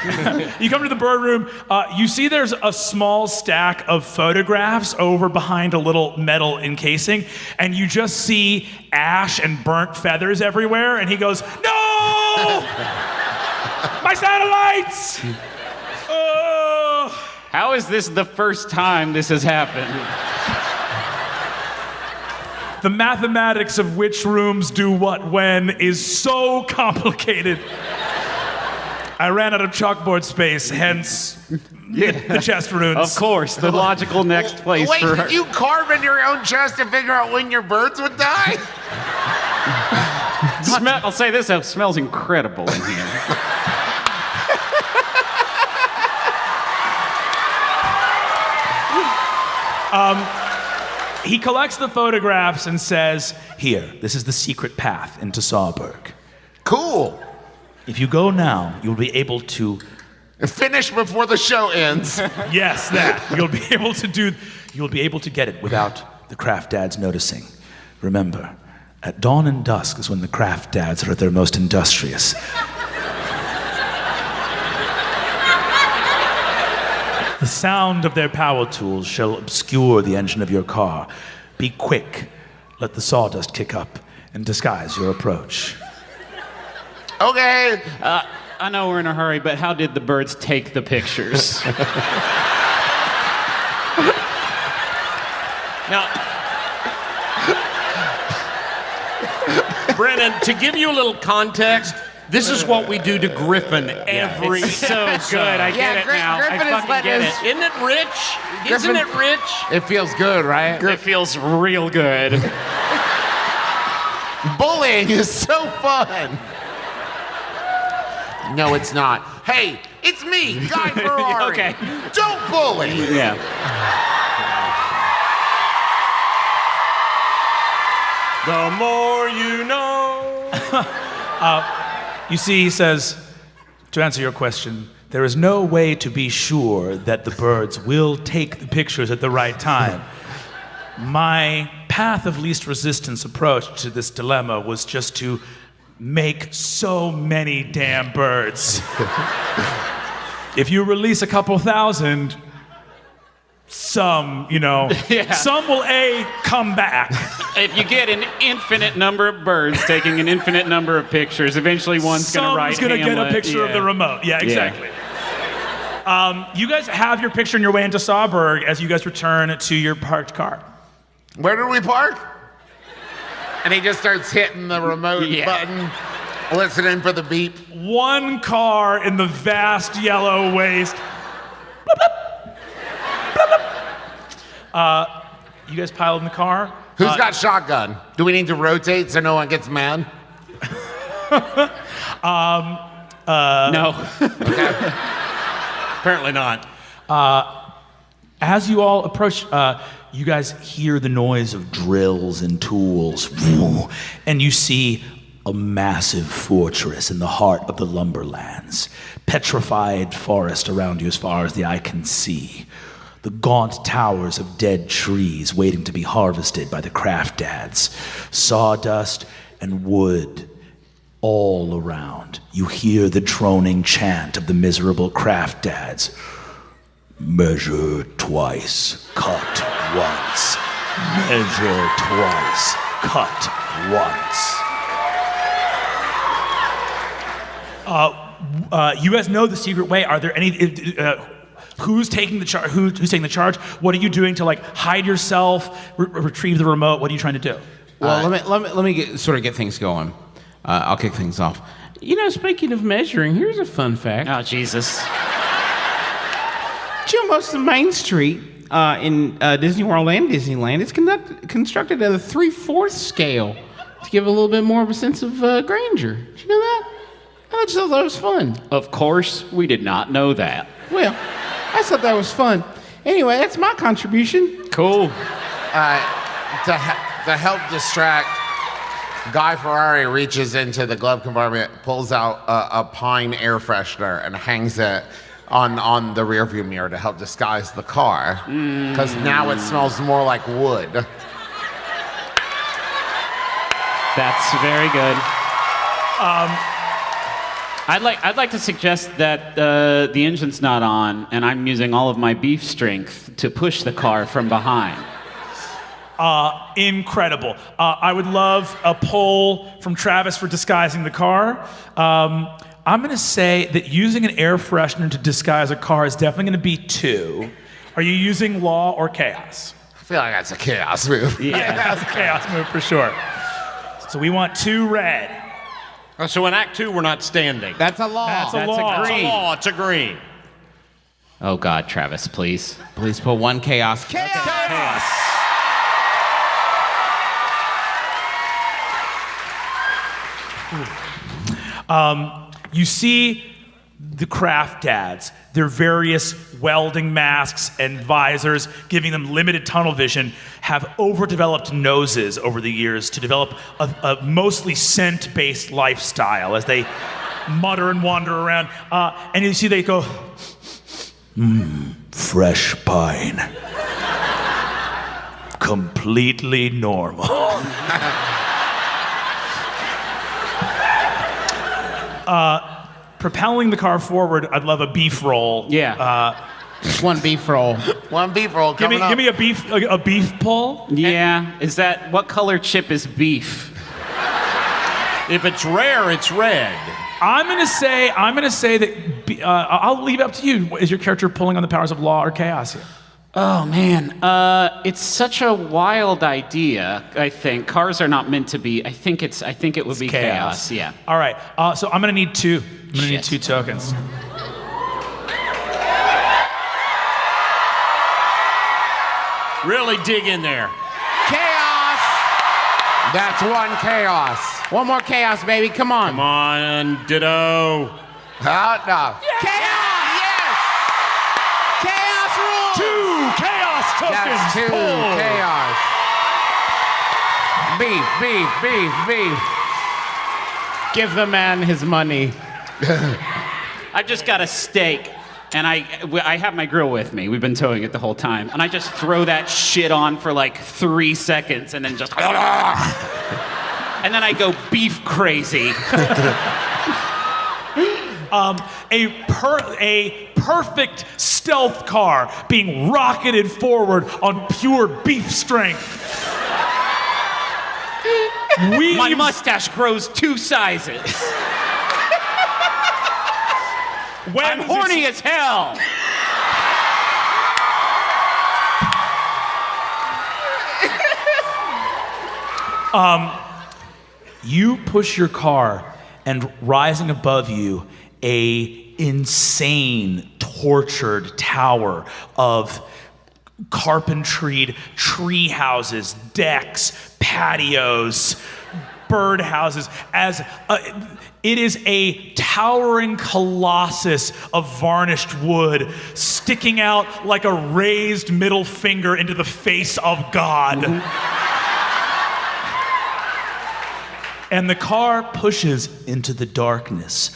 You come to the bird room. You see there's a small stack of photographs over behind a little metal encasing, and you just see ash and burnt feathers everywhere, and he goes, "No! My satellites!" How is this the first time this has happened? The mathematics of which rooms do what when is so complicated. I ran out of chalkboard space, hence the chest runes. Of course, the logical next place Wait, for her. did you carve in your own chest to figure out when your birds would die? I'll say this, it smells incredible in here. He collects the photographs and says, Here, this is the secret path into Sawberg. Cool. If you go now, you'll be able to... Finish before the show ends. yes, that. You'll be able to get it without the craft dads noticing. Remember, at dawn and dusk is when the craft dads are at their most industrious. The sound of their power tools shall obscure the engine of your car. Be quick. Let the sawdust kick up and disguise your approach. Okay. I know we're in a hurry, but how did the birds take the pictures? Now, Brennan, to give you a little context, this is what we do to Griffin every It's so good. I get it now. Griffin I is fucking letting get us- it. Isn't it rich? Isn't it rich? It feels good, right? It feels real good. Bullying is so fun. No, it's not. Hey, it's me, Guy Ferrari. Okay. Don't bully. Yeah. The more you know. You see, he says, to answer your question, there is no way to be sure that the birds will take the pictures at the right time. My path of least resistance approach to this dilemma was just to make so many damn birds. If you release a couple thousand, some, some will come back. If you get an infinite number of birds taking an infinite number of pictures, eventually one's going to write Someone's going to get a Hamlet. picture of the remote. Yeah, exactly. You guys have your picture on your way into Sawberg as you guys return to your parked car. Where did we park? And he just starts hitting the remote button, listening for the beep. One car in the vast yellow waste. You guys pile in the car. Who's got shotgun? Do we need to rotate so no one gets mad? No. Apparently not. As you all approach, you guys hear the noise of drills and tools, and you see a massive fortress in the heart of the lumberlands. Petrified forest around you as far as the eye can see. The gaunt towers of dead trees waiting to be harvested by the craft dads. Sawdust and wood all around. You hear the droning chant of the miserable craft dads. Measure twice, cut once. Measure twice, cut once. You guys know the secret way. Are there any? Who's taking the charge? Who's taking the charge? What are you doing to like hide yourself, retrieve the remote? What are you trying to do? Well, let me get things going. I'll kick things off. You know, speaking of measuring, here's a fun fact. Oh, Jesus. Did you know most of Main Street in Disney World and Disneyland is constructed at a 3/4 scale to give a little bit more of a sense of grandeur. Did you know that? I just thought that was fun. Of course, we did not know that. Well, I thought that was fun. Anyway, that's my contribution. Cool. To help distract, Guy Ferrari reaches into the glove compartment, pulls out a pine air freshener, and hangs it on the rearview mirror to help disguise the car. Because now it smells more like wood. That's very good. I'd like to suggest that the engine's not on, and I'm using all of my beef strength to push the car from behind. Incredible. I would love a poll from Travis for disguising the car. I'm going to say that using an air freshener to disguise a car is definitely going to be 2. Are you using law or chaos? I feel like that's a chaos move. Yeah, that's a chaos move for sure. So we want 2 red. So in Act 2, we're not standing. That's a law. That's a law. It's a law. It's a green. Oh, God, Travis, please. Please put 1 chaos. Chaos. You see the craft dads, their various welding masks and visors, giving them limited tunnel vision, have overdeveloped noses over the years to develop a mostly scent-based lifestyle as they mutter and wander around. And you see they go, Fresh pine. Completely normal. propelling the car forward, I'd love a beef roll. Yeah. Just 1 beef roll. 1 beef roll Give coming up. me a beef pull. Yeah. Is that, what color chip is beef? If it's rare, it's red. I'm gonna say that. I'll leave it up to you. Is your character pulling on the powers of law or chaos here? Oh man, it's such a wild idea. I think cars are not meant to be. I think it would be chaos. Yeah. All right. So I'm gonna need 2. I'm gonna need 2 tokens. Really dig in there. Chaos! That's 1 chaos. 1 more chaos, baby. Come on. Come on, Ditto. No. Chaos! Yes! Chaos rules! 2 chaos tokens. That's 2 pulled. chaos. Beef. Give the man his money. I've just got a steak, and I have my grill with me. We've been towing it the whole time, and I just throw that shit on for like 3 seconds, and then just, and then I go beef crazy. A perfect stealth car being rocketed forward on pure beef strength. My mustache grows 2 sizes. I'm horny as hell. You push your car, and rising above you, a insane, tortured tower of carpentried tree houses, decks, patios, bird houses, as it is a towering colossus of varnished wood sticking out like a raised middle finger into the face of God. Mm-hmm. And the car pushes into the darkness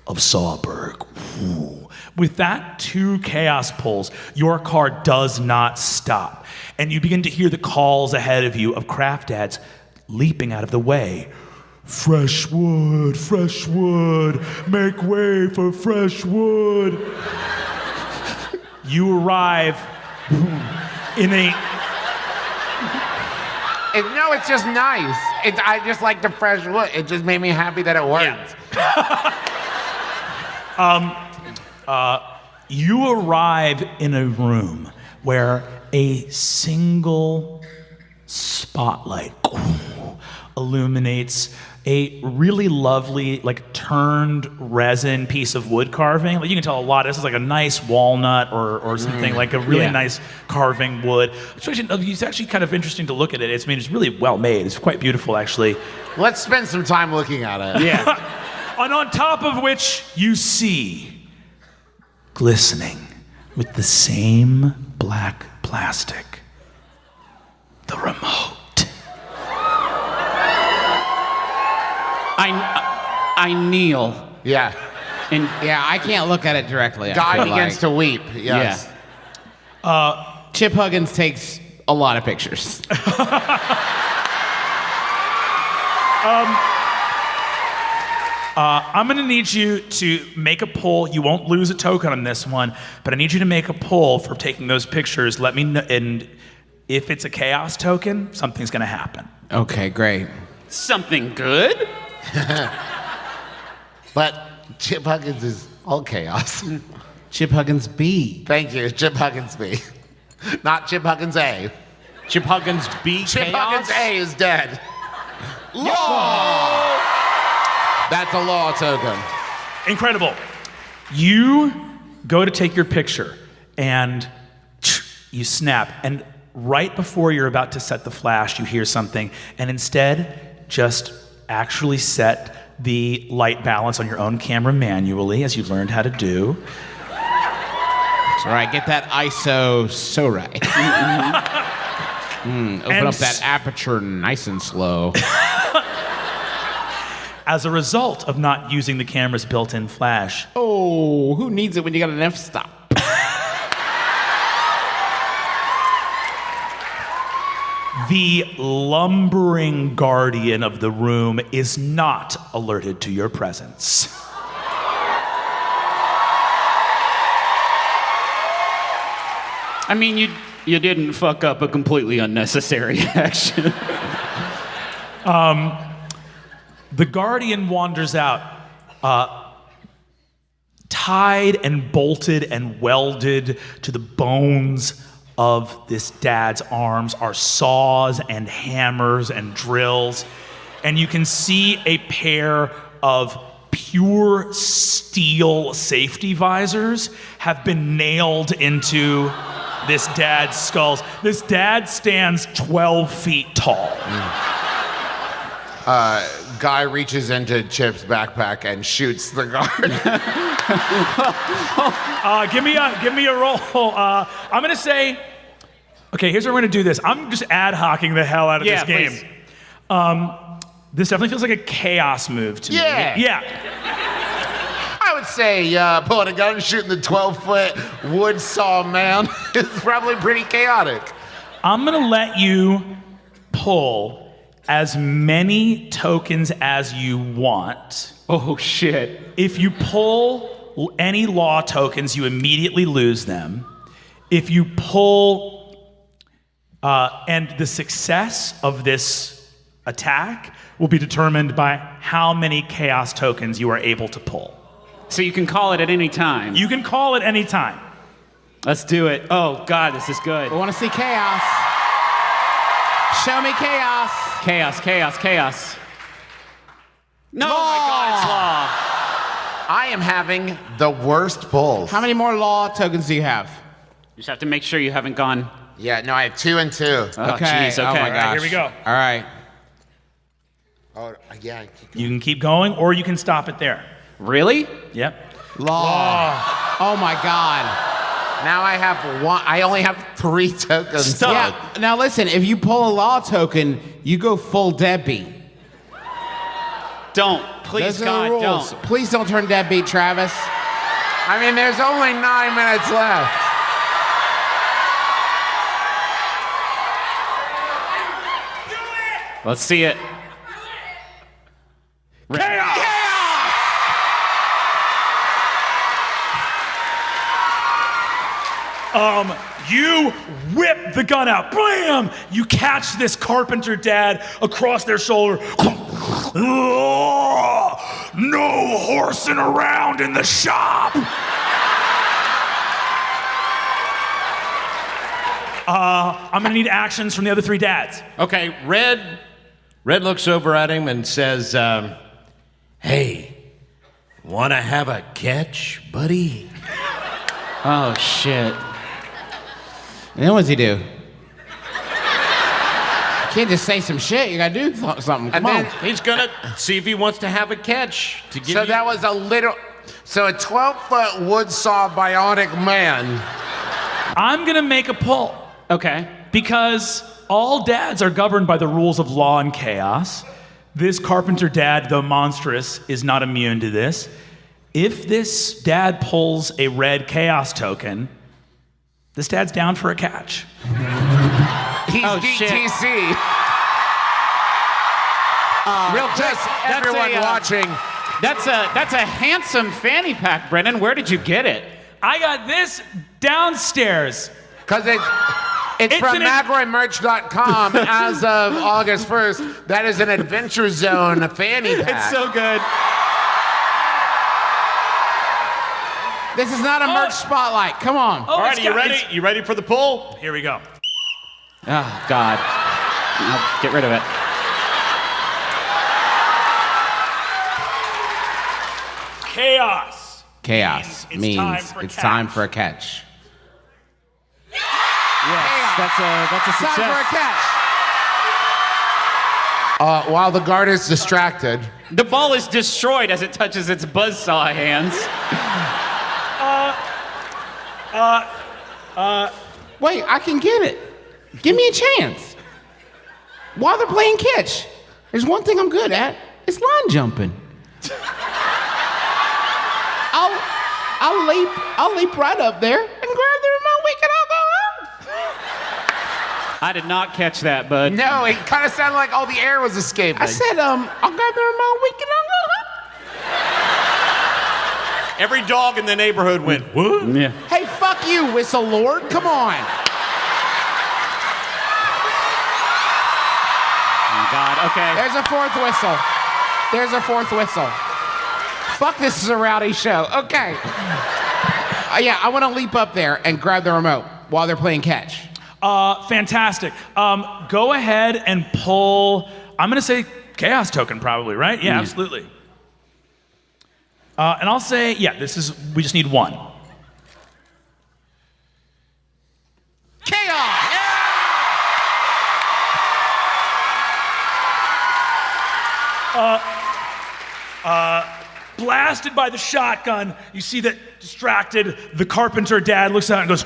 of Sawburg. Ooh. With that 2 chaos pulls, your car does not stop. And you begin to hear the calls ahead of you of craft dads leaping out of the way. Fresh wood, make way for fresh wood. You arrive in a... No, it's just nice. I just like the fresh look. It just made me happy that it worked. You arrive in a room where a single spotlight illuminates a really lovely, like, turned resin piece of wood carving. Like, you can tell a lot. This is like a nice walnut or something, like a really nice carving wood. It's actually kind of interesting to look at it. It's really well made. It's quite beautiful, actually. Let's spend some time looking at it. Yeah. And on top of which you see, glistening with the same black plastic, the remote. I kneel. Yeah. And Yeah, I can't look at it directly. I Guy feel begins like. to weep. Yes. Chip Huggins takes a lot of pictures. I'm gonna need you to make a poll. You won't lose a token on this one, but I need you to make a poll for taking those pictures. Let me know, and if it's a chaos token, something's gonna happen. Okay, great. something good? But Chip Huggins is all chaos. Chip Huggins B. Thank you, Chip Huggins B. Not Chip Huggins A. Chip Huggins B. Chip Chaos? Huggins A is dead. Law! That's a law token. Incredible. You go to take your picture and you snap, and right before you're about to set the flash, you hear something, and instead just actually set the light balance on your own camera manually, as you've learned how to do. That's right, get that ISO so right. Open up that aperture nice and slow. As a result of not using the camera's built-in flash, Oh, who needs it when you got an f-stop? the lumbering guardian of the room is not alerted to your presence. I mean, you didn't fuck up a completely unnecessary action. The guardian wanders out, tied and bolted and welded to the bones of this dad's arms are saws and hammers and drills. And you can see a pair of pure steel safety visors have been nailed into this dad's skulls. This dad stands 12 feet tall. Guy reaches into Chip's backpack and shoots the guard. Give me a roll. I'm gonna say, okay, here's how we're gonna do this. I'm just ad hocing the hell out of this game. Please. This definitely feels like a chaos move to Yeah. me. Yeah. I would say pulling a gun and shooting the 12-foot wood saw man is probably pretty chaotic. I'm gonna let you pull as many tokens as you want. Oh, shit. If you pull any law tokens, you immediately lose them. If you pull, and the success of this attack will be determined by how many chaos tokens you are able to pull. So you can call it at any time. You can call it any time. Let's do it. Oh, God, this is good. I want to see chaos. Show me chaos. Chaos, chaos, chaos. No, oh my God, it's law. I am having the worst pulls. How many more law tokens do you have? You just have to make sure you haven't gone. Yeah, no, I have 2 and 2. Oh, jeez, okay. Oh my All right, gosh. here we go. All right. Oh, yeah. You can keep going, or you can stop it there. Really? Yep. Law. Oh my God. Now I have one. I only have 3 tokens. Stop. Yeah. Now listen, if you pull a law token, you go full deadbeat. Don't. Please, Those are the God, rules. don't. Please don't turn deadbeat, Travis. I mean, there's only 9 minutes left. Let's see it. Chaos! You whip the gun out. Blam! You catch this carpenter dad across their shoulder. No horsing around in the shop. I'm gonna need actions from the other three dads. Okay, Red looks over at him and says, hey, wanna have a catch, buddy? Oh, shit. And then what's he do? You can't just say some shit. You gotta do something. Come on. He's gonna see if he wants to have a catch to give So you... that was a 12-foot wood saw bionic man. I'm gonna make a pull. Okay. Because all dads are governed by the rules of law and chaos. This carpenter dad, though monstrous, is not immune to this. If this dad pulls a red chaos token, this dad's down for a catch. He's DTC. Real quick, Just everyone watching. That's a handsome fanny pack, Brennan. Where did you get it? I got this downstairs. Because it's from McRoyMerch.com as of August 1st. That is an Adventure Zone fanny pack. It's so good. This is not a merch spotlight. Come on. All right, are you ready? You ready for the pull? Here we go. Oh, God. I'll get rid of it. Chaos. Chaos means it's time for a catch. Yes, that's a success. Time for a catch. While the guard is distracted. The ball is destroyed as it touches its buzzsaw hands. Wait, I can get it. Give me a chance. While they're playing catch, there's one thing I'm good at. It's line jumping. I'll leap right up there and grab the remote. We can all go home. I did not catch that, bud. No, it kind of sounded like all the air was escaping. I said, I'll grab the remote. We can all go home. Every dog in the neighborhood went, what? Yeah. Hey, fuck you, Whistle Lord. Come on. Oh, God, okay. There's a fourth whistle. There's a fourth whistle. Fuck, this is a rowdy show. Okay. Yeah, I want to leap up there and grab the remote while they're playing catch. Fantastic. Go ahead and pull, I'm gonna say chaos token probably, right? Yeah, absolutely. And I'll say, yeah, we just need one. Chaos! Blasted by the shotgun, you see that distracted, the carpenter dad looks out and goes,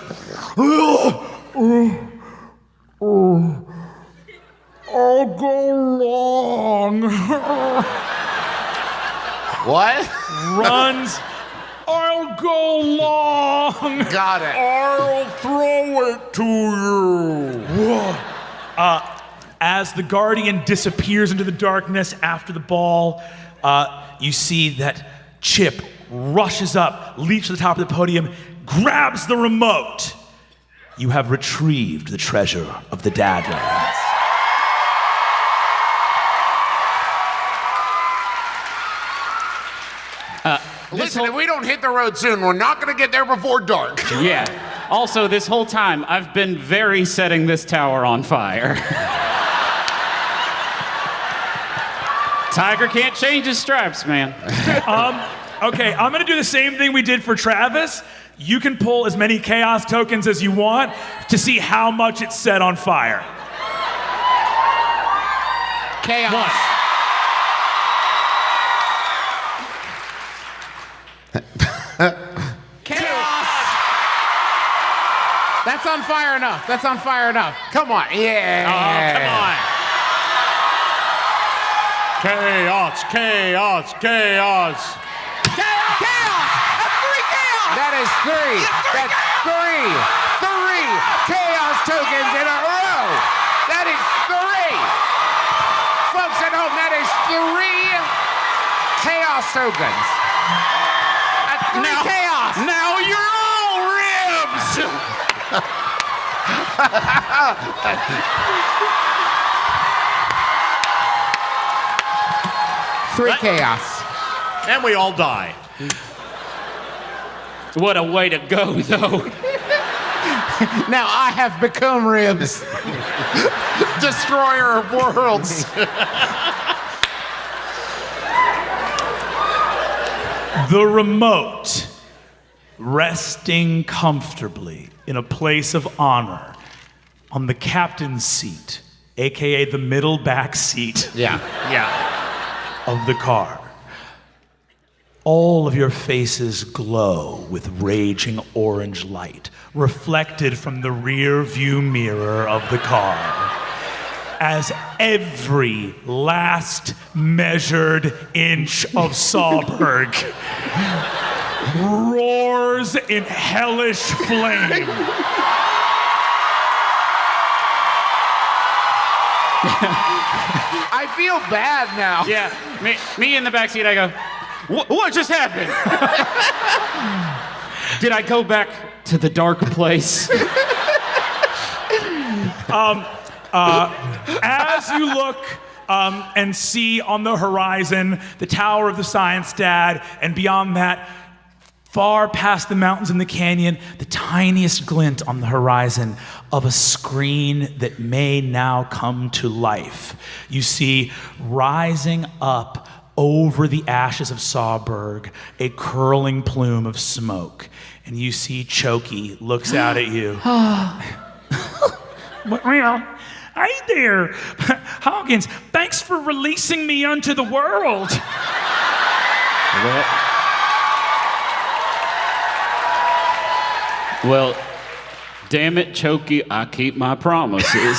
I'll go long. What? Runs, I'll go long. Got it. I'll throw it to you. As the guardian disappears into the darkness after the ball, you see that Chip rushes up, leaps to the top of the podium, grabs the remote. You have retrieved the treasure of the Dadlands. Listen, if we don't hit the road soon, we're not going to get there before dark. Yeah. Also, this whole time, I've been very setting this tower on fire. Tiger can't change his stripes, man. Okay, I'm gonna do the same thing we did for Travis. You can pull as many chaos tokens as you want to see how much it's set on fire. Chaos. Chaos! That's on fire enough. That's on fire enough. Come on. Yeah. Oh, come on. Chaos, chaos, chaos. Chaos! That's 3 chaos! That is 3. That's 3. 3 chaos tokens in a row. That is 3. Folks at home, that is 3 chaos tokens. At 3 chaos. Now you're all ribs. Three chaos. And we all die. What a way to go, though. Now I have become Ribs. Destroyer of worlds. The remote, resting comfortably in a place of honor on the captain's seat, aka the middle back seat Yeah. of the car. All of your faces glow with raging orange light reflected from the rear view mirror of the car as every last measured inch of Sawberg roars in hellish flame. I feel bad now. Yeah, me in the backseat, I go, what just happened? Did I go back to the dark place? As you look and see on the horizon the tower of the Science Dad, and beyond that, far past the mountains in the canyon, the tiniest glint on the horizon of a screen that may now come to life. You see rising up over the ashes of Sawberg a curling plume of smoke. And you see Chokey looks out at you. Well, hey there, Hawkins, thanks for releasing me unto the world. Well, damn it, Chokey, I keep my promises.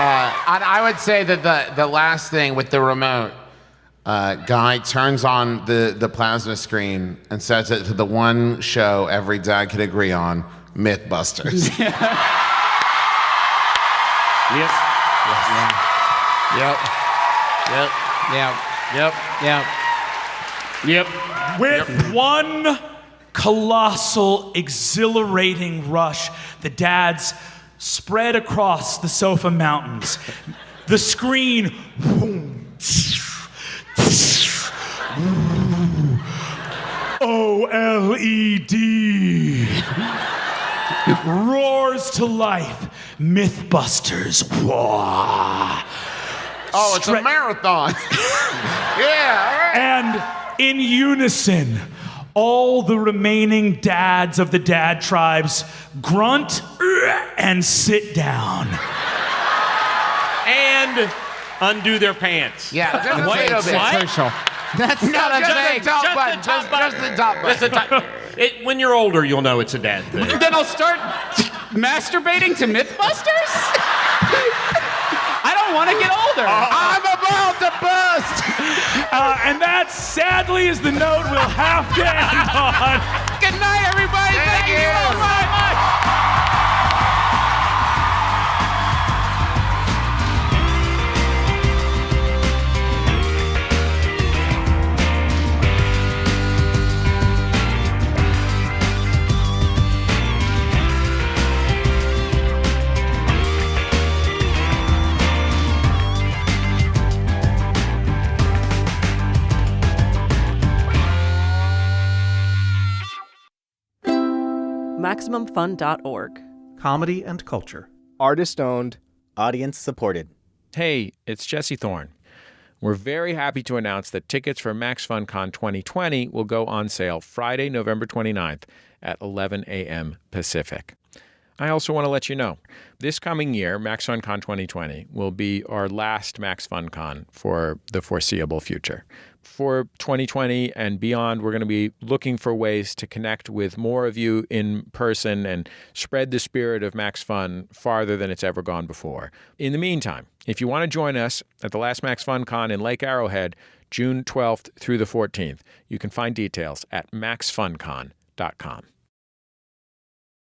I would say that the last thing with the remote, Guy turns on the plasma screen and sets it to the one show every dad could agree on, Mythbusters. Yep. Yep. With one colossal, exhilarating rush, the dads spread across the sofa mountains. The screen OLED roars to life. Mythbusters. Wah. Oh, it's a marathon. Yeah, all right. And in unison, all the remaining dads of the dad tribes grunt and sit down. And undo their pants. Yeah, just a Wait, little bit. what? Crucial. That's not a Just thing. the top button. Just the top button. Just the top. When you're older, you'll know it's a dad thing. Then I'll start masturbating to Mythbusters? I don't want to get older. I'm about to bust. And that, sadly, is the note we'll have to end on. Good night, everybody. Thank you so much. MaximumFun.org. Comedy and culture. Artist owned. Audience supported. Hey, it's Jesse Thorne. We're very happy to announce that tickets for MaxFunCon 2020 will go on sale Friday, November 29th at 11 a.m. Pacific. I also want to let you know, this coming year, MaxFunCon 2020 will be our last MaxFunCon for the foreseeable future. For 2020 and beyond, we're going to be looking for ways to connect with more of you in person and spread the spirit of Max Fun farther than it's ever gone before. In the meantime, if you want to join us at the last Max Fun Con in Lake Arrowhead, June 12th through the 14th, you can find details at maxfuncon.com.